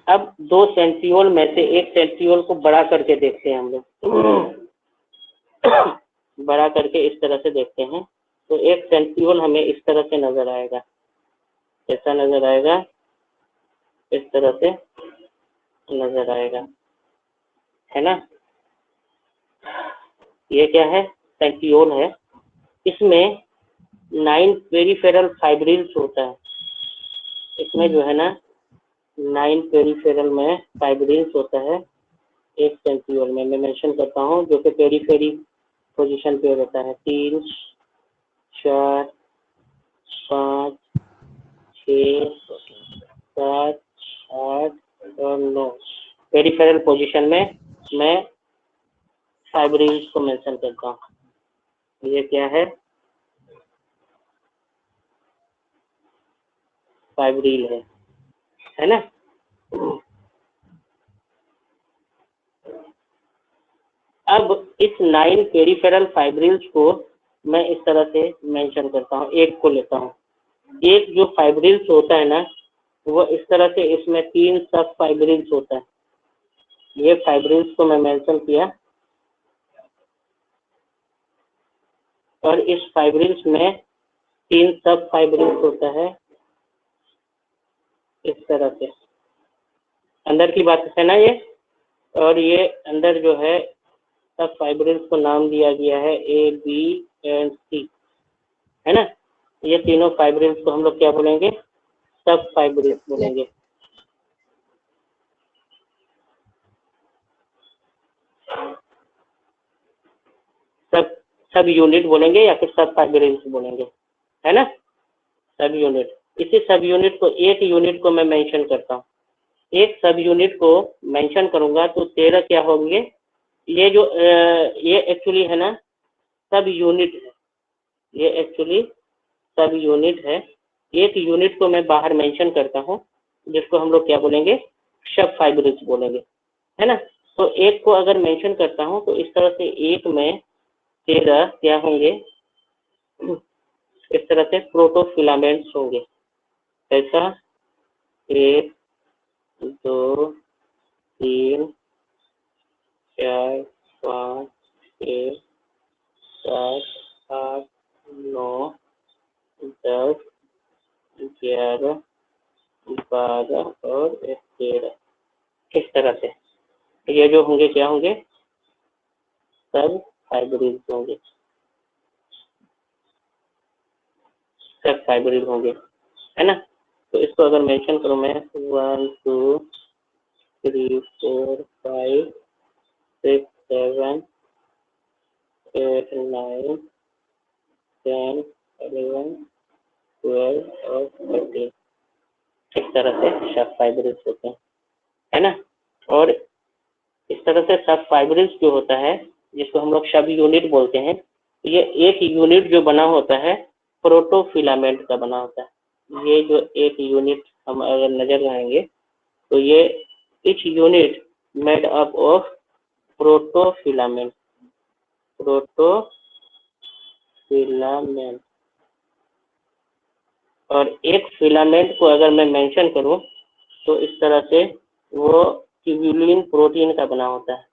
अब दो सेंट्रियोल में से एक सेंट्रियोल को बड़ा करके देखते हैं हम लोग। बड़ा करके इस तरह से देखते हैं तो एक सेंट्रियोल हमें इस तरह से नजर आएगा। कैसा नजर आएगा, इस तरह से नजर आएगा, है ना। ये क्या है, सेंट्रियोल है। इसमें 9 पेरिफेरल फाइब्रिल्स होता है। इसमें जो है ना 9 पेरिफेरल में फाइब्रिल्स होता है एक सेंट्रियोल में। मैं मेंशन करता हूँ जो कि पेरीफेरी पोजीशन पे रहता है। 3, 4, 5, 6, 7, 8 और 9 पेरीफेरल पोजीशन में मैं फाइब्रिल्स को मेंशन करता हूँ। ये क्या है, फाइब्रिल है ना। अब इस 9 पेरिफेरल फाइब्रिल्स को मैं इस तरह से मेंशन करता हूँ। एक को लेता हूँ, एक जो फाइब्रिल्स होता है ना वो इस तरह से, इसमें 3 सब फाइब्रिल्स होता है। ये फाइब्रिल्स को मैं मेंशन किया, और इस फाइब्रिल्स में 3 सब फाइब्रिल्स होता है इस तरह से। अंदर की बात है ना ये। और ये अंदर जो है सब फाइब्रिल्स को नाम दिया गया है A, B एंड C, है ना। ये तीनों फाइब्रिल्स को हम लोग क्या बोलेंगे, सब फाइब्रिल्स बोलेंगे। सब यूनिट बोलेंगे या फिर सब फाइब्रिल्स बोलेंगे, है ना। सब यूनिट। इसी सब यूनिट को, एक यूनिट को मैं मेंशन करता हूँ। एक सब यूनिट को मेंशन करूंगा तो 13 क्या होंगे। ये जो ये एक्चुअली है ना सब यूनिट है। ये एक्चुअली सब यूनिट है। एक यूनिट को मैं बाहर मेंशन करता हूँ जिसको हम लोग क्या बोलेंगे, सब फाइब्रिल्स बोलेंगे, है ना। तो एक को अगर मेंशन करता हूँ तो इस तरह से एक में 13 क्या होंगे, इस तरह से प्रोटोफिलामेंट्स होंगे। ऐसा 1, 2, 3, 4, 5, 6, 7, 8, 9, 10, 11, 12 और 13। इस तरह से ये जो होंगे क्या होंगे, सब फाइब्रिल्स होंगे, सब फाइब्रिल होंगे, है ना। तो इसको अगर मेंशन करूँ मैं 1, 2, 3, 4, 5, 6, 7, 8, 9, 10, 11, 12 और 13। इस तरह से सब फाइब्रिल्स होते हैं, है ना। और इस तरह से सब फाइब्रिल्स जो होता है जिसको हम लोग सब यूनिट बोलते हैं, ये एक यूनिट जो बना होता है प्रोटोफिलामेंट का बना होता है। ये जो एक यूनिट हम अगर नजर लगाएंगे तो ये each unit made up of protofilament. Protofilament और एक फिलामेंट को अगर मैं मेंशन करूं तो इस तरह से वो ट्यूबुलिन प्रोटीन का बना होता है।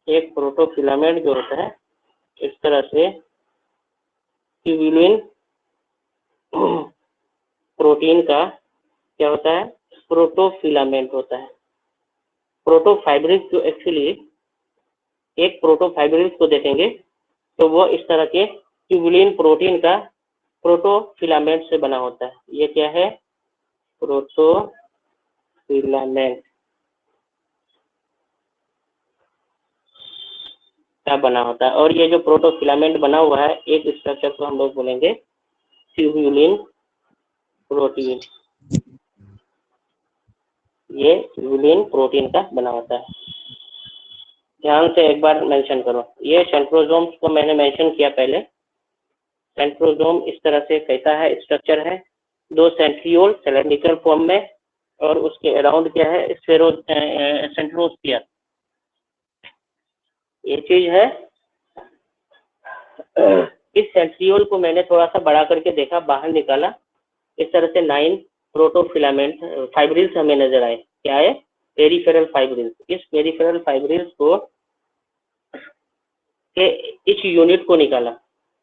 एक प्रोटोफिलामेंट जो होता है इस तरह से ट्यूबुलिन प्रोटीन का क्या होता है, प्रोटोफिलामेंट होता है। प्रोटोफाइब्रिल्स जो एक्चुअली एक प्रोटोफाइब्रिल्स को देखेंगे तो वो इस तरह के ट्यूबुलिन प्रोटीन का प्रोटोफिलामेंट से बना होता है। ये क्या है, प्रोटोफिलामेंट का बना होता है। और ये जो प्रोटोफिलामेंट बना हुआ है एक स्ट्रक्चर को हम लोग बोलेंगे ट्यूबुलिन प्रोटीन। ये ट्यूबुलिन प्रोटीन का बना होता है। ध्यान से एक बार मेंशन करो, ये सेंट्रोसोम्स को मैंने मेंशन किया पहले। सेंट्रोसोम इस तरह से कैसा है, स्ट्रक्चर है, दो सेंट्रियोल सिलेंड्रिकल फॉर्म में और उसके अराउंड क्या है, सेंट्रोस्फियर। ये चीज है। इस सेंट्रियोल को मैंने थोड़ा सा बड़ा करके देखा, बाहर निकाला, इस तरह से 9 प्रोटोफिलामेंट फाइब्रिल्स हमें नजर आए। क्या है, पेरिफेरल फाइब्रिल्स। इस पेरिफेरल फाइब्रिल्स को के इस यूनिट को निकाला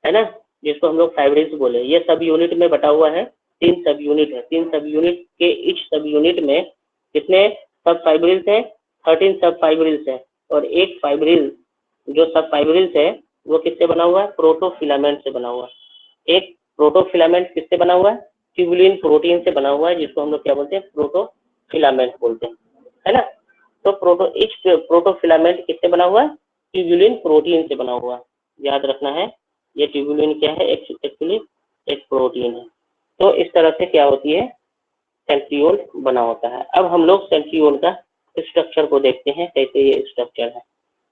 है ना, जिसको हम लोग फाइब्रिल्स बोले। ये सब यूनिट में बटा हुआ है, 3 सब यूनिट है। 3 सब यूनिट के इच सब यूनिट में कितने सब फाइब्रिल्स है, 13 सब फाइब्रिल्स है। और एक फाइब्रिल जो सब फाइब्रिल्स है वो किससे बना हुआ है, प्रोटोफिलामेंट से बना हुआ है। एक प्रोटोफिलामेंट किससे बना हुआ है, ट्यूबुलिन प्रोटीन से बना हुआ है, जिसको हम लोग क्या बोलते हैं, प्रोटोफिलामेंट बोलते हैं, है ना। तो प्रोटोफिलामेंट किससे बना हुआ है, ट्यूबुलिन प्रोटीन से बना हुआ है। याद रखना है, ये ट्यूबुलिन क्या है, एक्चुअली एक प्रोटीन है। तो इस तरह से क्या होती है, सेंट्रियोल बना होता है। अब हम लोग सेंट्रियोल का स्ट्रक्चर को देखते हैं, कैसे ये स्ट्रक्चर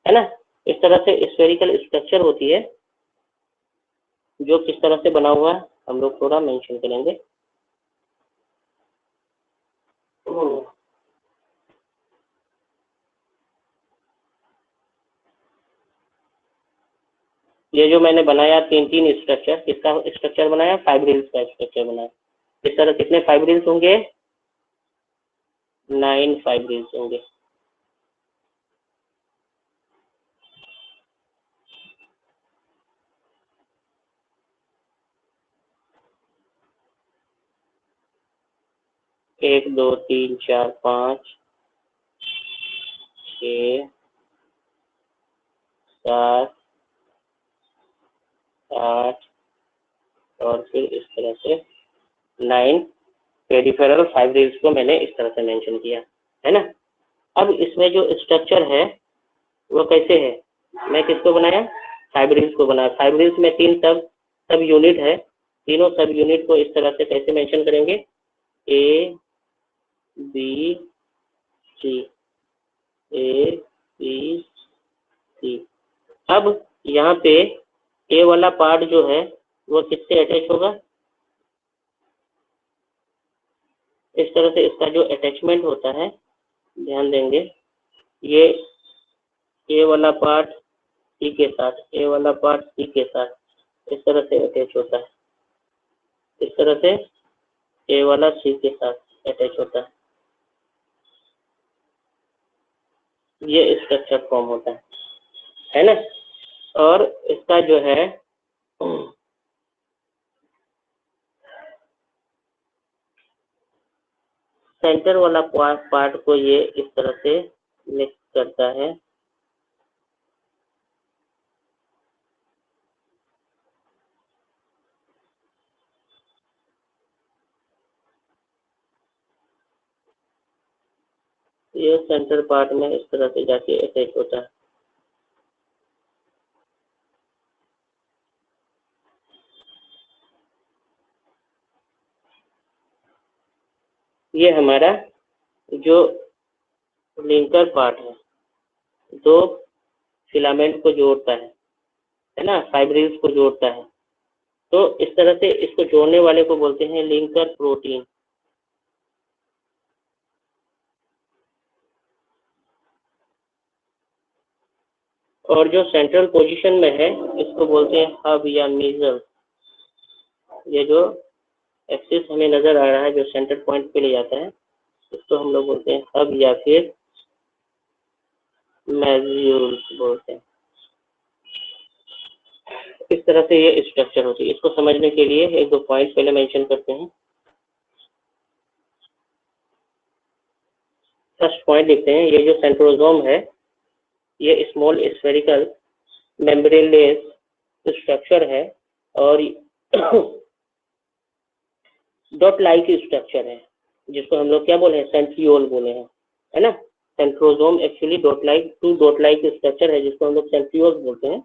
है ना। इस तरह से स्फेरिकल स्ट्रक्चर होती है, जो किस तरह से बना हुआ है हम लोग थोड़ा मेंशन करेंगे। ये जो मैंने बनाया 3 स्ट्रक्चर, किसका स्ट्रक्चर बनाया, फाइब्रिल्स का स्ट्रक्चर बनाया। इस तरह कितने फाइब्रिल्स होंगे, 9 फाइब्रिल्स होंगे। एक, दो, तीन, चार, 5, 6, 7, 8 और फिर इस तरह से 9 पेरिफेरल फाइब्रिल्स को मैंने इस तरह से मेंशन किया, है ना। अब इसमें जो स्ट्रक्चर है वो कैसे है, मैं किसको बनाया, फाइब्रिल्स को बनाया। फाइब्रिल्स में 3 सब यूनिट है, तीनों सब यूनिट को इस तरह से कैसे मेंशन करेंगे, A B C, A B C. अब यहाँ पे ए वाला पार्ट जो है वो किससे अटैच होगा, इस तरह से इसका जो अटैचमेंट होता है, ध्यान देंगे, ये ए वाला पार्ट सी के साथ, ए वाला पार्ट सी के साथ इस तरह से अटैच होता है। इस तरह से ए वाला सी के साथ अटैच होता है, ये स्ट्रक्चर फॉर्म होता है ना। और इसका जो है सेंटर वाला पार्ट को ये इस तरह से मिक्स करता है। ये सेंटर पार्ट में इस तरह से जाके अटैच होता है। ये हमारा जो लिंकर पार्ट है, जो फिलामेंट को जोड़ता है ना, फाइब्रिल्स को जोड़ता है। तो इस तरह से इसको जोड़ने वाले को बोलते हैं लिंकर प्रोटीन। और जो सेंट्रल पोजीशन में है इसको बोलते हैं हब या मीजल। ये जो एक्सिस हमें नजर आ रहा है जो सेंटर पॉइंट पे ले जाता है, इसको हम लोग बोलते हैं हब या फिर मैज्यूल्स बोलते हैं। इस तरह से ये स्ट्रक्चर होती है। इसको समझने के लिए एक दो पॉइंट पहले मेंशन करते हैं। फर्स्ट पॉइंट देखते हैं, ये जो सेंट्रोसोम है ये स्मॉल स्फेरिकल मेम्ब्रेनलेस स्ट्रक्चर है और डॉट लाइक स्ट्रक्चर है, जिसको हम लोग क्या बोले हैं, सेंट्रियोल बोले हैं, है ना। Centrosome actually dot like structure है जिसको हम लोग सेंट्रियोल बोलते हैं।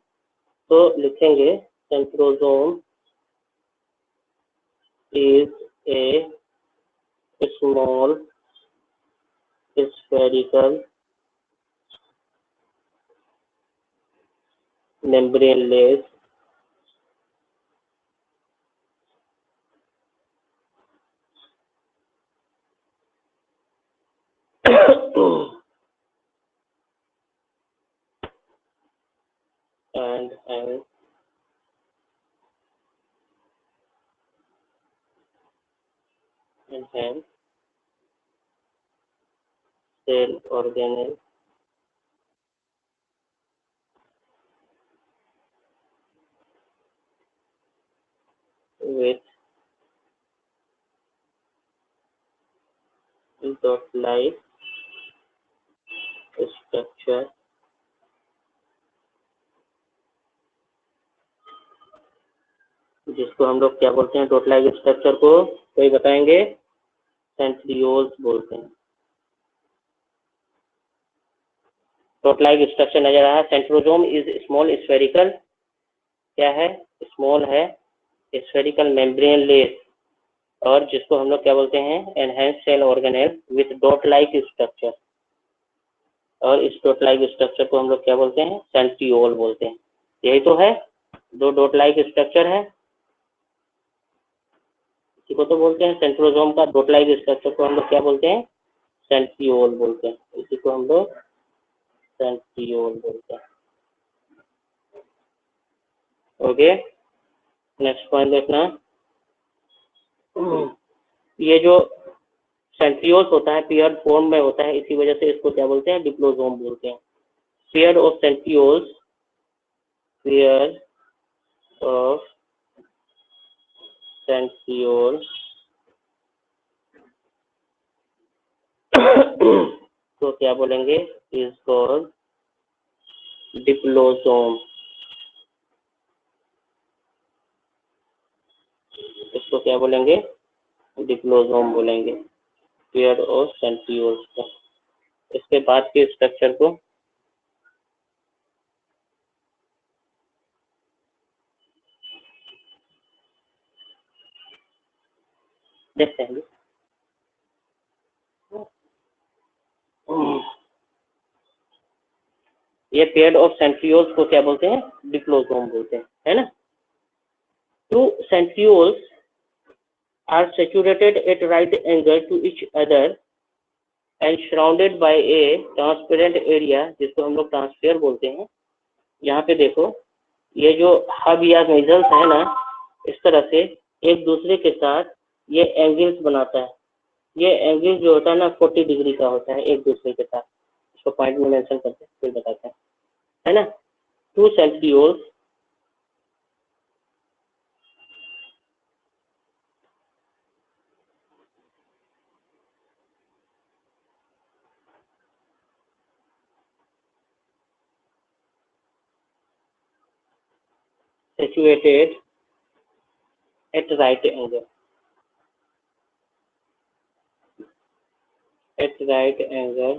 तो लिखेंगे centrosome is a small spherical membraneless and hence cell organelle with dot-like structure जिसको हम लोग क्या बोलते हैं, डॉट लाइक स्ट्रक्चर को कोई बताएंगे, सेंट्रियोल्स बोलते हैं। डॉट लाइक स्ट्रक्चर नजर आ रहा है। सेंट्रोसोम इज स्मॉल स्फेरिकल, क्या है, स्मॉल है, स्फेरिकल मेम्ब्रेनलेस, और जिसको हम लोग क्या बोलते हैं, enhance cell organelle with dot like structure. और इस डॉट लाइक स्ट्रक्चर को हम लोग क्या बोलते हैं, सेंट्रियोल बोलते हैं। यही तो है, दो डॉट लाइक स्ट्रक्चर है, इसी को तो बोलते हैं सेंट्रोसोम का डॉट लाइक स्ट्रक्चर को हम लोग क्या बोलते हैं, सेंट्रियोल बोलते हैं। इसी को हम लोग सेंट्रियोल बोलते हैं। ओके, नेक्स्ट पॉइंट देखना। ये जो सेंट्रियोल्स होता है पेयर्ड फॉर्म में होता है, इसी वजह से इसको क्या बोलते हैं, डिप्लोसोम बोलते हैं। Pair of centrioles, pair of centriole तो क्या बोलेंगे, इज कॉल्ड डिप्लोसोम। इसको क्या बोलेंगे, डिप्लोसोम बोलेंगे, पेयर ऑफ सेंट्रियोल्स को। इसके बाद के स्ट्रक्चर को देखते हैं। ये पेयर ऑफ सेंट्रियोल्स को क्या बोलते हैं, डिप्लोसोम बोलते हैं, है ना। Two centrioles are saturated at right angle to each other and surrounded by a transparent area, जिसको हम लोग ट्रांसफेयर बोलते हैं। यहाँ पे देखो, ये जो हब या मेजल्स है ना, इस तरह से एक दूसरे के साथ ये एंगल्स बनाता है। ये एंगल जो होता है ना 40 डिग्री का होता है एक दूसरे के साथ। इसको पॉइंट में मेंशन करते हैं, फिर बताते हैं, है ना। Two centrioles situated at right angle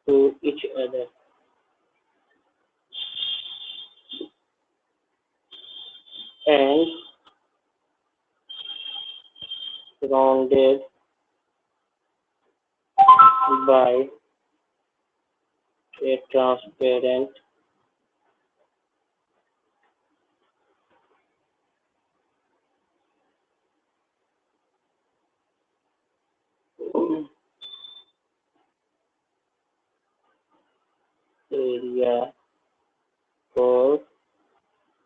to each other and surrounded by a transparent area को,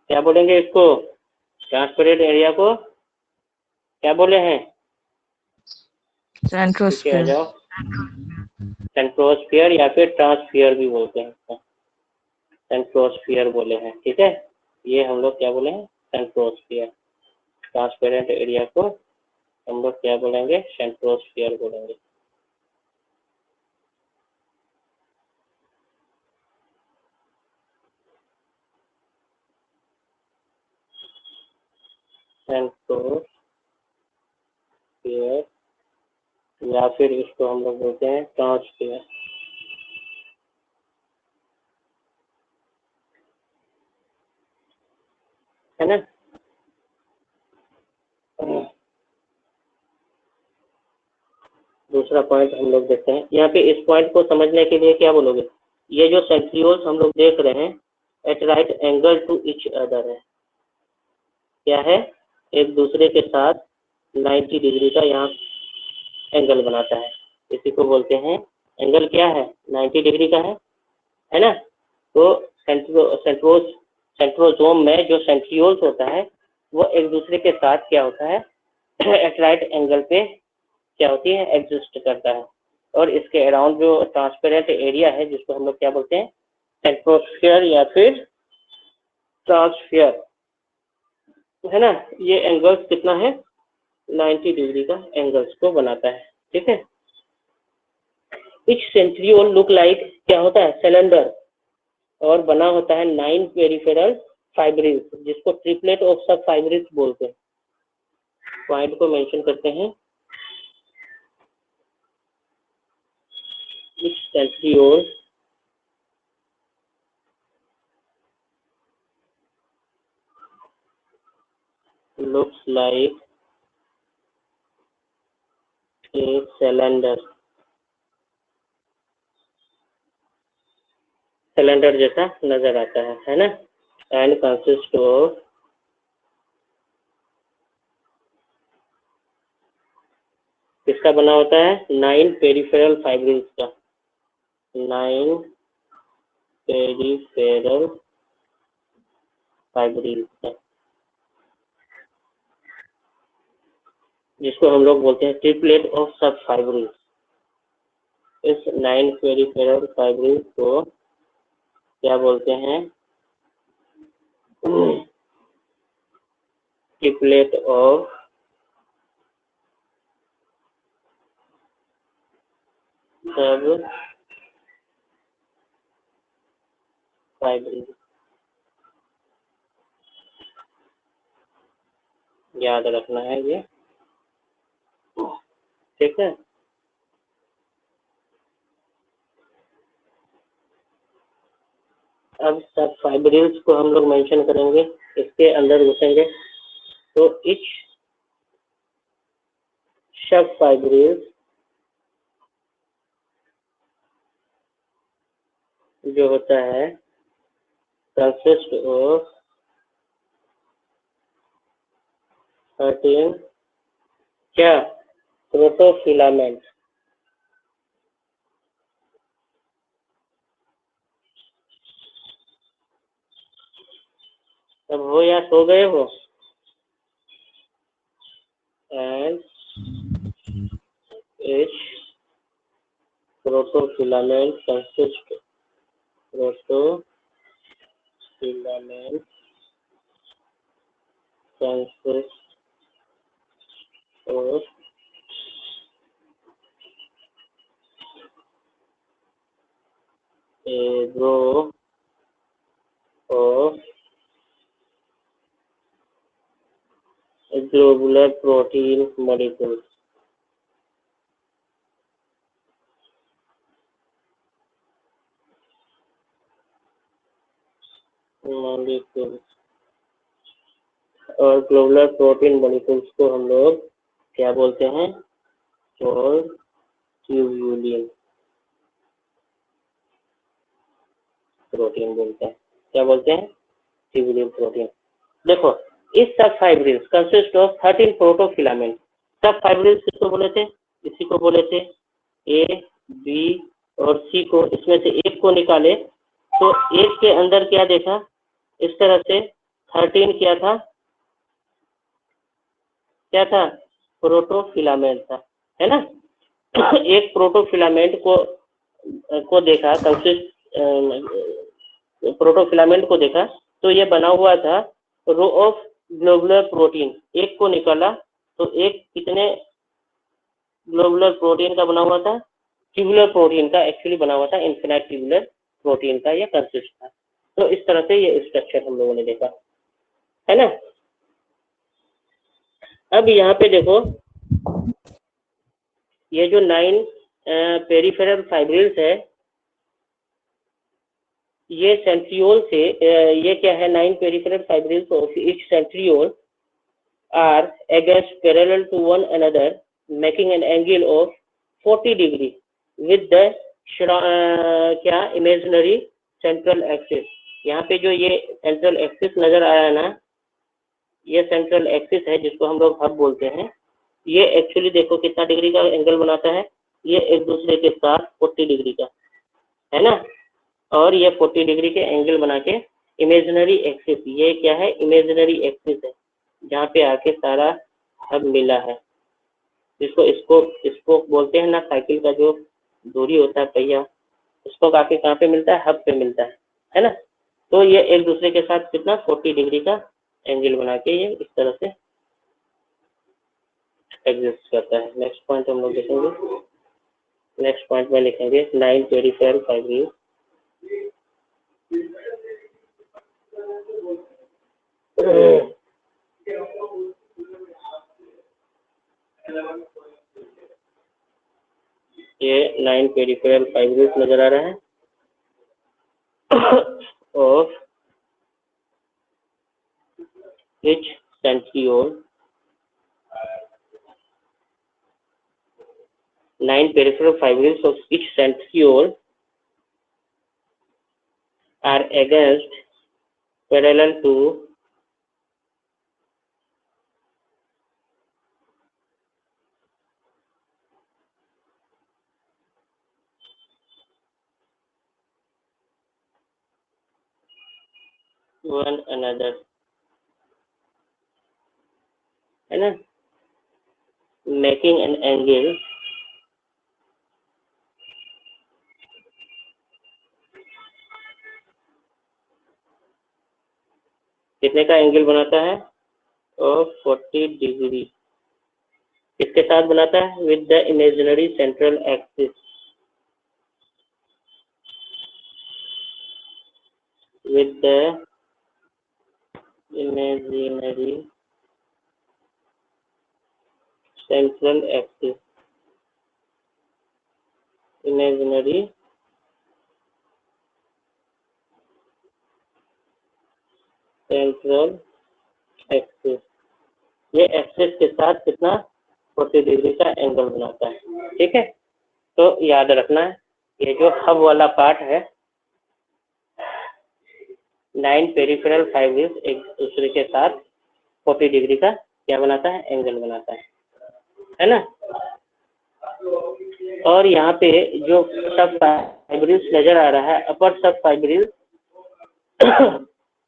क्या बोलेंगे इसको, ट्रांसपेरेंट एरिया को क्या बोले हैं? नीचे आ Centrosphere. जाओ। सेंट्रोस्फीयर या फिर ट्रांसफियर भी बोलते हैं इसको, सेंट्रोस्फीयर बोले हैं, ठीक है। ये हम लोग क्या बोले हैं? सेंट्रोस्फीयर। ट्रांसपेरेंट एरिया को हम लोग क्या बोलेंगे? सेंट्रोस्फीयर बोलेंगे। सेंट्रोस्फीयर या फिर इसको हम लोग बोलते हैं ट्रांसफियर, है ना। दूसरा पॉइंट हम लोग देखते हैं यहाँ पे। इस पॉइंट को समझने के लिए क्या बोलोगे? ये जो सेंट्रियोल्स हम लोग देख रहे हैं at right angle to each other है, क्या है? एक दूसरे के साथ 90 डिग्री का यहाँ एंगल बनाता है, इसी को बोलते हैं एंगल क्या है? 90 डिग्री का है ना। तो सेंट्रोजोम में जो सेंट्रियोल्स होता है वो एक दूसरे के साथ क्या होता है? एट राइट एंगल पे क्या होती है? एग्जिस्ट करता है। और इसके अराउंड जो ट्रांसपेरेंट एरिया है जिसको हम लोग क्या बोलते हैं? सेंट्रोस्फीयर या फिर ट्रांसफियर, है ना। ये एंगल्स कितना है? 90 डिग्री का एंगल्स को बनाता है, ठीक है। इच सेंट्रियोल लुक लाइक क्या होता है? सिलेंडर, और बना होता है 9 पेरिफेरल फाइब्रिल्स, जिसको ट्रिपलेट ऑफ सब फाइब्रिल्स बोलते हैं। पॉइंट को मेंशन करते हैं। Etch centriole looks like a cylinder, cylinder जैसा नजर आता है ना। एंड कंसिस्ट ऑफ किसका बना होता है? 9 पेरिफेरल फाइब्रिल्स का, 9 पेरिफेरल फाइब्रिल्स का, जिसको हम लोग बोलते हैं ट्रिपलेट ऑफ सब फाइब्रिल्स। इस 9 पेरिफेरल फाइब्रिल्स को क्या बोलते हैं? ट्रिपलेट ऑफ सब फाइब्रिल्स, याद रखना है ये, ठीक है। अब सब फाइब्रिल्स को हम लोग मेंशन करेंगे, इसके अंदर घुसेंगे। तो इच सब फाइब्रिल्स जो होता है कंसिस्ट ऑफ 13 क्या? प्रोटोफिलामेंट। अब हो या सो गए हो? And each protofilament consist protofilament consist of a row of globular protein molecules, और ग्लोबुलर प्रोटीन मॉलिक्यूल्स को हम लोग क्या बोलते हैं? और ट्यूब्यूलिन, प्रोटीन बोलते हैं। क्या बोलते हैं? Tubulin protein. देखो, इस सब फाइब्रिल्स कंसिस्ट ऑफ 13 प्रोटोफिलामेंट। सब फाइब्रिल्स किसको बोले थे? इसी को बोले थे। ए, बी और सी को, इसमें से एक को निकाले तो एक के अंदर क्या देखा? इस तरह से 13 क्या था? क्या था? प्रोटोफिलामेंट था, है ना। एक प्रोटोफिलामेंट को देखा, कंसिस्ट प्रोटोफिलामेंट को देखा तो ये बना हुआ था रो ऑफ ग्लोबुलर प्रोटीन। एक को निकाला तो एक कितने ग्लोबुलर प्रोटीन का बना हुआ था? ट्यूबुलर प्रोटीन का एक्चुअली बना हुआ था, इन्फिनाइट ट्यूबुलर प्रोटीन का ये कंसिस्ट था। तो इस तरह से ये स्ट्रक्चर हम लोगों ने देखा, है ना। अब यहाँ पे देखो, ये जो 9 पेरिफेरल फाइब्रिल्स है, ये सेंट्रियोल से ये क्या है? 9 peripheral fibrils of each centriole are against parallel to one another, making an angle of 40 degree with the क्या imaginary central axis। यहाँ पे जो ये central axis नजर आ रहा है ना, ये central axis है जिसको हम लोग हब बोलते हैं। ये एक्चुअली देखो कितना डिग्री का एंगल बनाता है? ये एक दूसरे के साथ 40 डिग्री का, है ना। और ये 40 डिग्री के एंगल बना के इमेजिनरी एक्सिस, ये क्या है? इमेजिनरी एक्सिस है जहाँ पे आके सारा हब मिला है। इसको बोलते हैं ना, साइकिल का जो दूरी होता है पहिया, उसको आके कहाँ पे मिलता है? हब पे मिलता है ना। तो ये एक दूसरे के साथ कितना 40 डिग्री का एंगल बना के ये इस तरह से एग्जिस्ट करता है। नेक्स्ट पॉइंट हम लोग देखेंगे। नेक्स्ट पॉइंट में लिखेंगे 9 पेरिफेरल फाइब्रिल्स। ये 9 पेरिफेरल फाइब्रिल्स नजर आ रहा है और each centriole, 9 peripheral fibrils of each centriole are against parallel to one another, है ना, making an angle कितने का एंगल बनाता है? और 40 डिग्री। किसके साथ बनाता है? With the imaginary central axis, with the imaginary central axis, imaginary central axis। ये एक्सिस के साथ कितना 40 डिग्री का एंगल बनाता है। ठीक है, तो याद रखना ये जो हब वाला पार्ट है, 9 पेरिफेरल फाइब्रिल्स एक दूसरे के साथ 40 डिग्री का क्या बनाता है? एंगल बनाता है ना। और यहाँ पे जो सब फाइब्रिल्स नजर आ रहा है, अपर सब फाइब्रिल्स,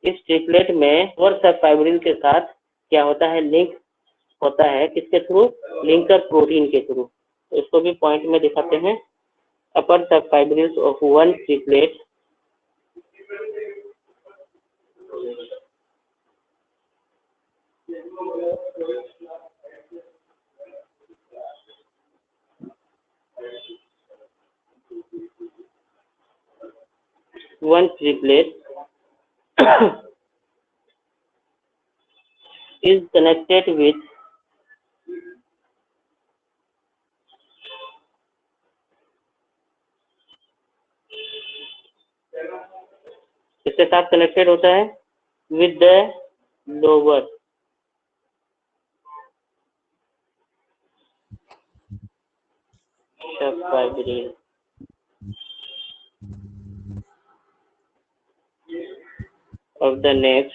इस ट्रिपलेट में और सब फाइब्रिल के साथ क्या होता है? लिंक होता है। किसके थ्रू? लिंकर प्रोटीन के थ्रू। तो इसको भी पॉइंट में दिखाते हैं। अपर सब fibrils of one triplet is connected with किसके साथ कनेक्टेड होता है? विद द लोअर सब fibril. of the next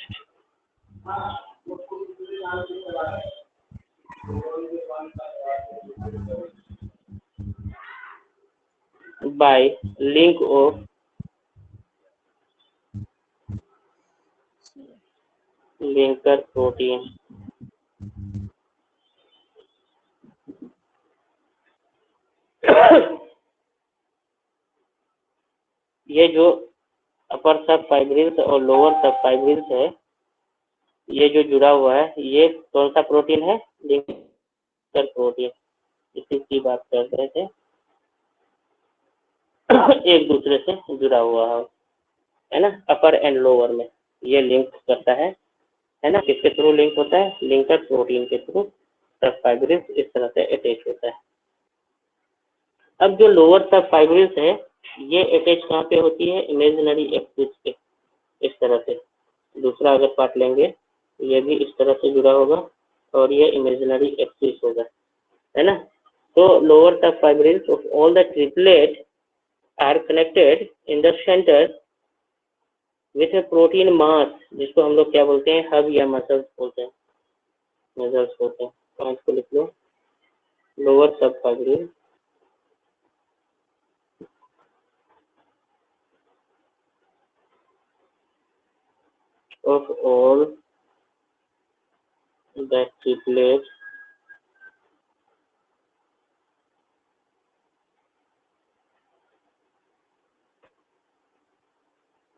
by link of linker protein. ये जो अपर सब फाइब्रिल्स और लोअर सब फाइब्रिल्स है, ये जो जुड़ा हुआ है, ये कौन सा प्रोटीन है? Linker protein. इसी की बात कर रहे थे। एक दूसरे से जुड़ा हुआ है ना, अपर एंड लोअर में ये लिंक करता है ना। किसके थ्रू लिंक होता है? लिंकर प्रोटीन के थ्रू सब फाइब्रिल्स इस तरह से अटैच होता है। अब जो लोअर सब फाइब्रिल्स है, ये अटैच कहाँ पे होती है? इमेजिनरी एक्सिस पे, इस तरह से। दूसरा अगर पार्ट लेंगे, ये भी इस तरह से जुड़ा होगा और ये इमेजिनरी एक्सिस होगा, है ना। तो lower sub fibrils of all the triplet are connected in the center with a protein mass, जिसको हम लोग क्या बोलते हैं? हब या मसल्स बोलते हैं, मसल्स बोलते हैं। पॉइंट को लिख लो। लोअर सब fibril of all the triplets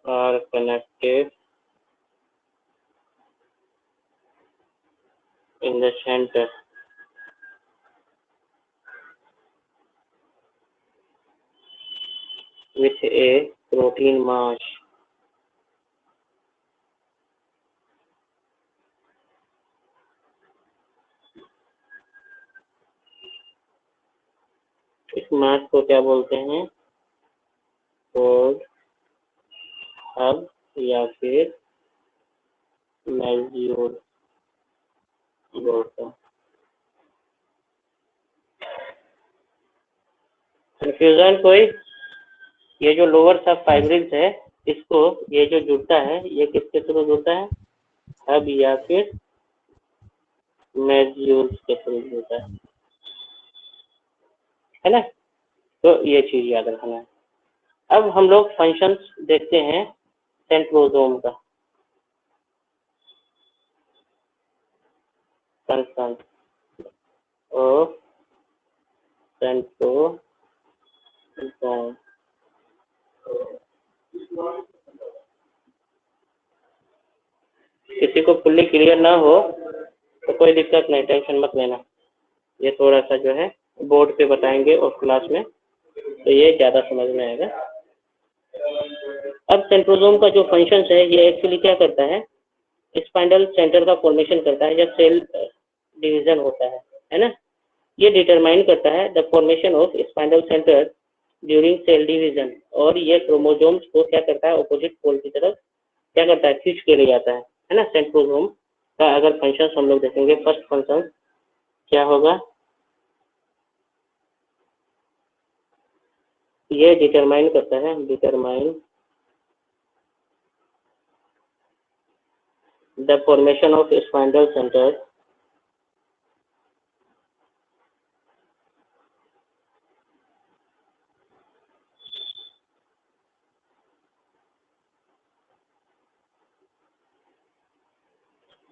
are connected in the center with a protein mass इस मास को क्या बोलते हैं? कोड हब या फिर मैल्यूल बोलते हैं। कंफ्यूजन कोई? ये जो लोअर सब फाइब्रिल्स है, इसको ये जो जुड़ता है, ये किसके थ्रू जुड़ता है? हब या फिर मैल्यूल के थ्रू जुड़ता है ना। तो ये चीज याद रखना है। अब हम लोग फंक्शंस देखते हैं सेंट्रोसोम का। Function of centrosome. किसी को फुल्ली क्लियर ना हो तो कोई दिक्कत नहीं, टेंशन मत लेना। ये थोड़ा सा जो है बोर्ड पे बताएंगे और क्लास में, तो ये ज्यादा समझ में आएगा। अब सेंट्रोसोम का जो फंक्शन है, ये एक्चुअली क्या करता है? स्पाइंडल सेंटर का फॉर्मेशन करता है जब सेल डिवीजन होता है ना। ये डिटरमाइन करता है the formation of spindle center during cell division, और ये क्रोमोसोम्स को क्या करता है? ऑपोजिट पोल की तरफ क्या करता है? खींच के ले जाता है ना। सेंट्रोसोम का अगर फंक्शन हम लोग देखेंगे, फर्स्ट फंक्शन क्या होगा? ये डिटरमाइन करता है, determine the formation of spindle center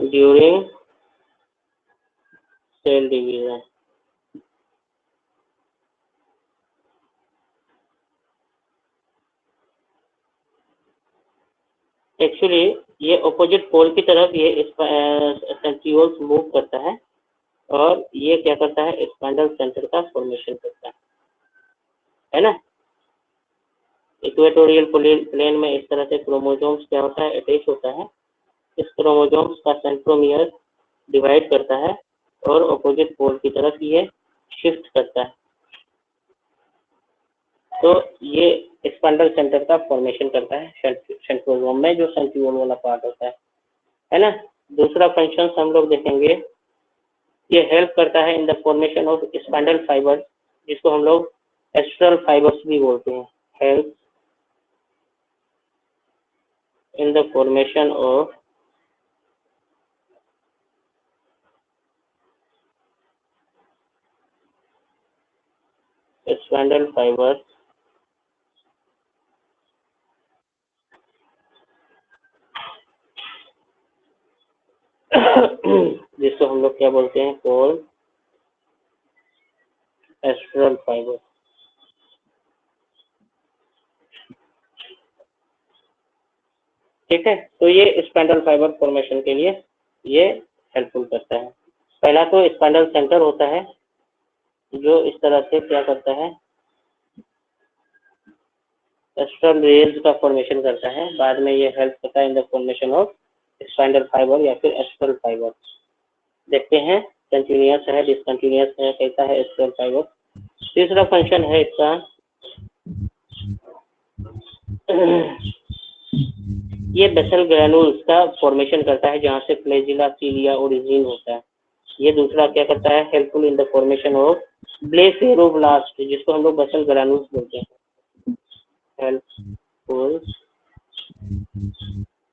during cell division. Actually ये ऑपोजिट पोल की तरफ ये सेंट्रियोल्स मूव करता है और ये क्या करता है? स्पाइंडल सेंटर का फॉर्मेशन करता है ना। इक्वेटोरियल प्लेन में इस तरह से क्रोमोसोम्स क्या होता है? अटैच होता है। इस क्रोमोसोम्स का सेंट्रोमियर डिवाइड करता है और ऑपोजिट पोल की तरफ ये शिफ्ट करता है। तो ये स्पाइंडल सेंटर का फॉर्मेशन करता है सेंट्रोसोम में, जो सेंट्रियोल वाला पार्ट होता है ना। दूसरा फंक्शन हम लोग देखेंगे, ये हेल्प करता है इन the formation of spindle fibres, जिसको हम लोग एस्ट्रल फाइबर्स भी बोलते हैं। Help in the formation of spindle fibers जिसको हम लोग क्या बोलते हैं, पोल एस्ट्रल फाइबर। ठीक है, तो ये स्पाइंडल फाइबर फॉर्मेशन के लिए ये हेल्पफुल करता है। पहला तो स्पाइंडल सेंटर होता है जो इस तरह से क्या करता है, एस्ट्रल रेज का फॉर्मेशन करता है। बाद में ये हेल्प करता है इन the formation of spindle fibre या फिर एस्ट्रल फाइबर। देखते हैं कंटिन्यूअस है, डिसकंटिन्यूअस है, कैसा है एस्ट्रल फाइबर। तीसरा फंक्शन है इसका ये बेसल ग्रैनुल्स का फॉर्मेशन करता है जहां से फ्लैजिला, सीलिया, ओरिजिन होता है। ये दूसरा क्या करता है, helpful in the formation of blepharoblast, जिसको हम लोग बेसल ग्रैनुल्स बोलते हैं। Helpful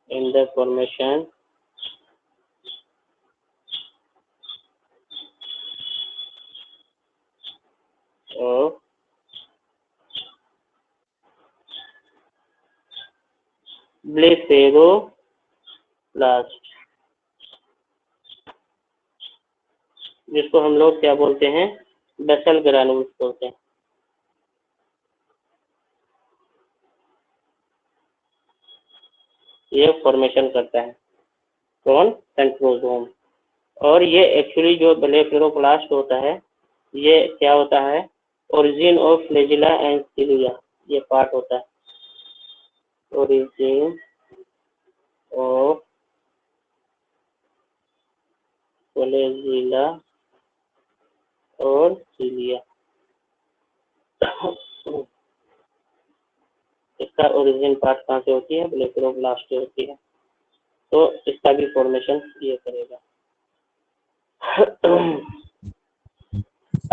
in the formation of blepharoblast, जिसको हम लोग क्या बोलते हैं, बेसल ग्रैनुल्स बोलते हैं। ये फॉर्मेशन करता है कौन, सेंट्रोसोम। और ये एक्चुअली जो ब्लेफेरोब्लास्ट होता है ये क्या होता है, ओरिजिन ऑफ फ्लैजिला एंड सीलिया, ये पार्ट होता है ओरिजिन ऑफ फ्लैजिला और सीलिया। इसका ओरिजिन पार्ट कहाँ से होती है, ब्लेफेरोब्लास्ट से होती है, तो इसका भी फॉर्मेशन ये करेगा।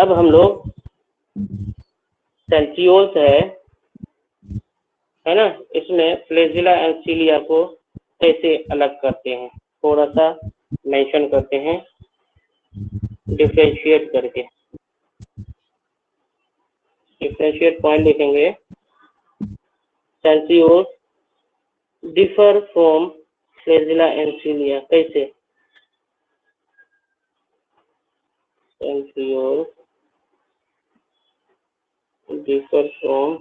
अब हम लोग सेंट्रियोल्स है ना, इसमें फ्लैजिला एंड सीलिया को कैसे अलग करते हैं, थोड़ा सा मेंशन करते हैं डिफरेंशिएट करके। डिफरेंशिएट पॉइंट लिखेंगे, centrioles differ from flagella and cilia. कैसे, centrioles differ from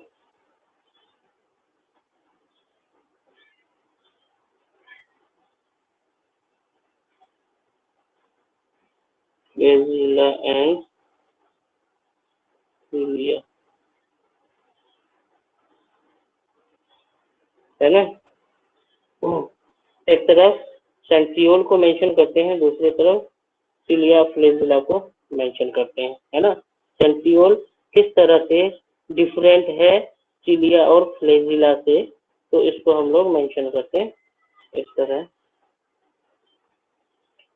flagella and cilia, है ना। एक तरफ सेंट्रियोल को मेंशन करते हैं, दूसरी तरफ सीलिया फ्लैजिला को मेंशन करते हैं, है ना। सेंट्रियोल किस तरह से डिफरेंट है सीलिया और फ्लैजिला से, तो इसको हम लोग मेंशन करते हैं इस तरह।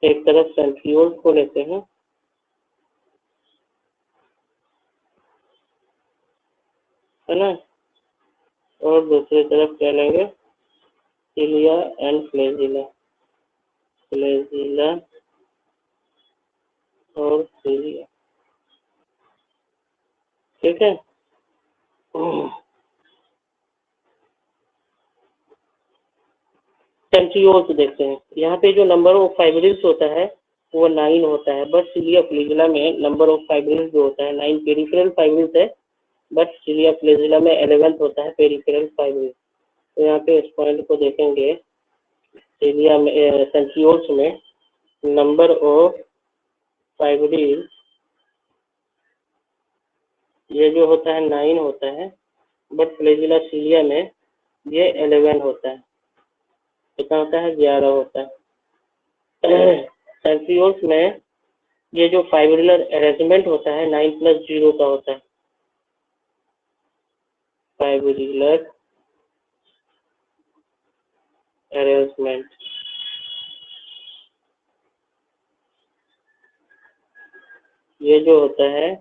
एक तरफ सेंट्रियोल को लेते हैं, है ना, और दूसरी तरफ क्या लेंगे, सीलिया एंड फ्लैजिला, फ्लैजिला और सीलिया। ठीक है। सेंट्रियोल्स देखते हैं, यहाँ पे जो नंबर ऑफ फाइब्रिल्स होता है वो 9 होता है, बट सीलिया फ्लैजिला में नंबर ऑफ फाइब्रिल्स जो होता है 9 पेरिफेरल फाइब्रिल्स है, बट सीलिया फ्लैजिला में 11 होता है पेरिफेरल फाइब्रिल्स। तो यहाँ पे इस पॉइंट को देखेंगे, सीलिया में सेंट्रियोल्स में नंबर ऑफ फाइब्रिल ये जो होता है 9 होता है, बट फ्लैजिला सीलिया में ये 11 होता है। कितना होता है, 11 होता है। सेंट्रियोल्स में ये जो फाइब्रिलर अरेंजमेंट होता है 9+0 का होता है, फाइब्रिलर अरेंजमेंट। ये जो होता है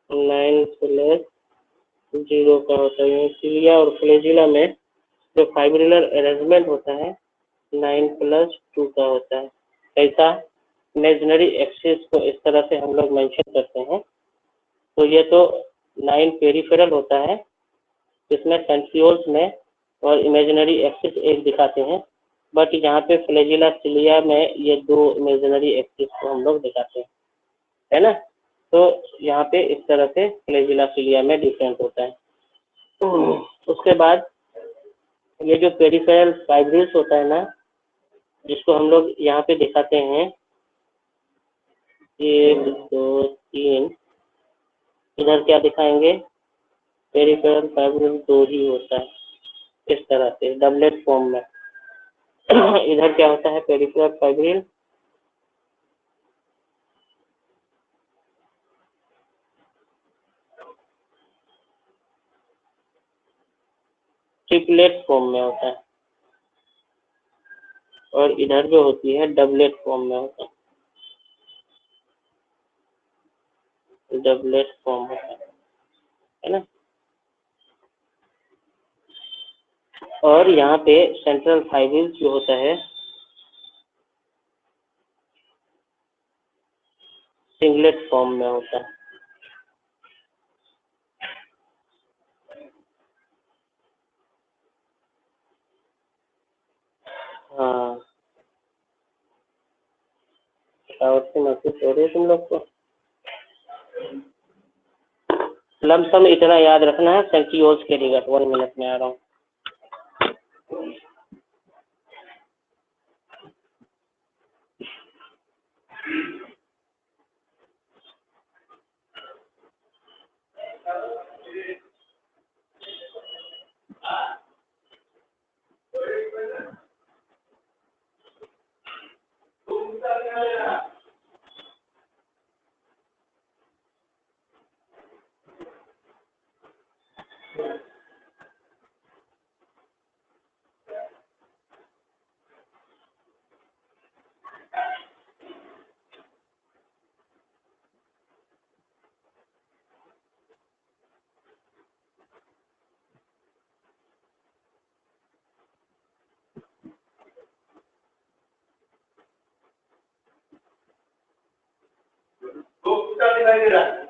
9+0 का होता है। सीलिया और फ्लैजिला में जो फाइब्रिलर अरेंजमेंट होता है 9+2 का होता है। कैसा? इमेजिनरी एक्सिस को इस तरह से हम लोग मेंशन करते हैं। तो ये तो 9 पेरिफेरल होता है, जिसमें सेंट्रियोल्स में और इमेजिनरी एक्सिस एक दिखाते हैं, बट यहाँ पे फ्लैजिला सिलिया में ये 2 इमेजिनरी एक्सिस को हम लोग दिखाते हैं, है ना। तो यहाँ पे इस तरह से फ्लैजिला सिलिया में डिफरेंट होता है। उसके बाद ये जो पेरिफेरल फाइब्रिल्स होता है ना, जिसको हम लोग यहाँ पे दिखाते हैं 1 2 3, इधर क्या दिखाएंगे? पेरिफेरल फाइब्रिल 2 ही होता है, इस तरह से डबलेट फॉर्म में। इधर क्या होता है? पेरिफेरल फाइब्रिल ट्रिपलेट फॉर्म में होता है, और इधर जो होती है डबलेट फॉर्म में होता है, डबलेट फॉर्म होता है ना। और यहाँ पे सेंट्रल फाइब्रिल जो होता है सिंगलेट फॉर्म में होता है। हाँ, से महसूस हो रही है तुम लोग को? लमसम इतना याद रखना है, सेंट्रियोल्स के निकट 1 मिनट में आ रहा हूँ। दिखाई दे रहा है।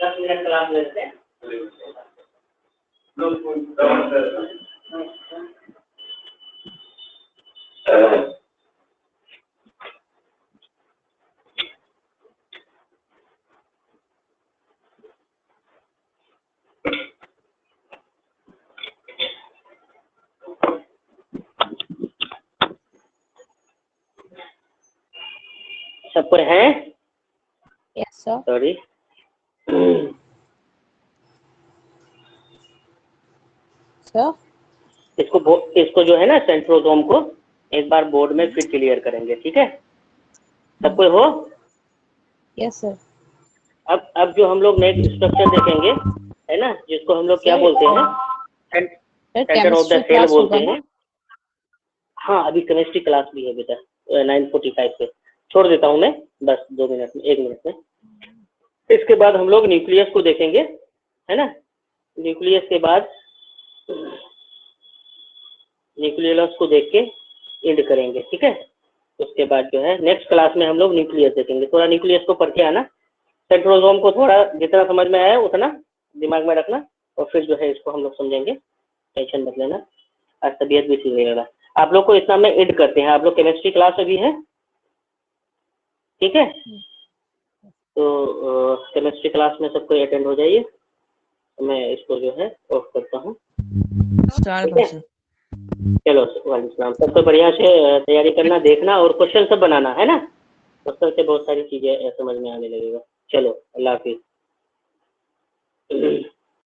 दस मिनट क्लास लेते हैं। सबको है? Yes, sir. सॉरी। Sir. इसको जो है ना सेंट्रोसोम को एक बार बोर्ड में फिर क्लियर करेंगे, ठीक है? सबको हो? Yes, sir. अब जो हम लोग नेक्स्ट स्ट्रक्चर देखेंगे, है ना, जिसको हम लोग क्या बोलते हैं? सेंटर ऑफ द सेल बोलते हैं। हाँ, अभी केमिस्ट्री क्लास भी है बेटा 9:45 पे। छोड़ देता हूँ मैं, बस 2 मिनट में, 1 मिनट में। इसके बाद हम लोग न्यूक्लियस को देखेंगे, है ना। न्यूक्लियस के बाद न्यूक्लियस को देख के एंड करेंगे, ठीक है। उसके बाद जो है नेक्स्ट क्लास में हम लोग न्यूक्लियस देखेंगे। थोड़ा न्यूक्लियस को पढ़ के आना, सेंट्रोसोम को थोड़ा जितना समझ में आया उतना दिमाग में रखना, और फिर जो है इसको हम लोग समझेंगे, टेंशन मत लेना। आज तबीयत भी ठीक नहीं लगा। आप लोग को इतना में एड करते हैं। आप लोग केमिस्ट्री क्लास अभी है, ठीक है? तो केमिस्ट्री क्लास में सबको अटेंड हो जाइए। मैं इसको जो है ऑफ करता हूँ। स्टार्ट ठीक है, सर। चलो वालेकुम सलाम। सब तो बढ़िया से तैयारी करना, देखना और क्वेश्चन सब बनाना है ना, क्वेश्चन से बहुत सारी चीजें समझ में आने लगेगा। चलो अल्लाह हाफिज।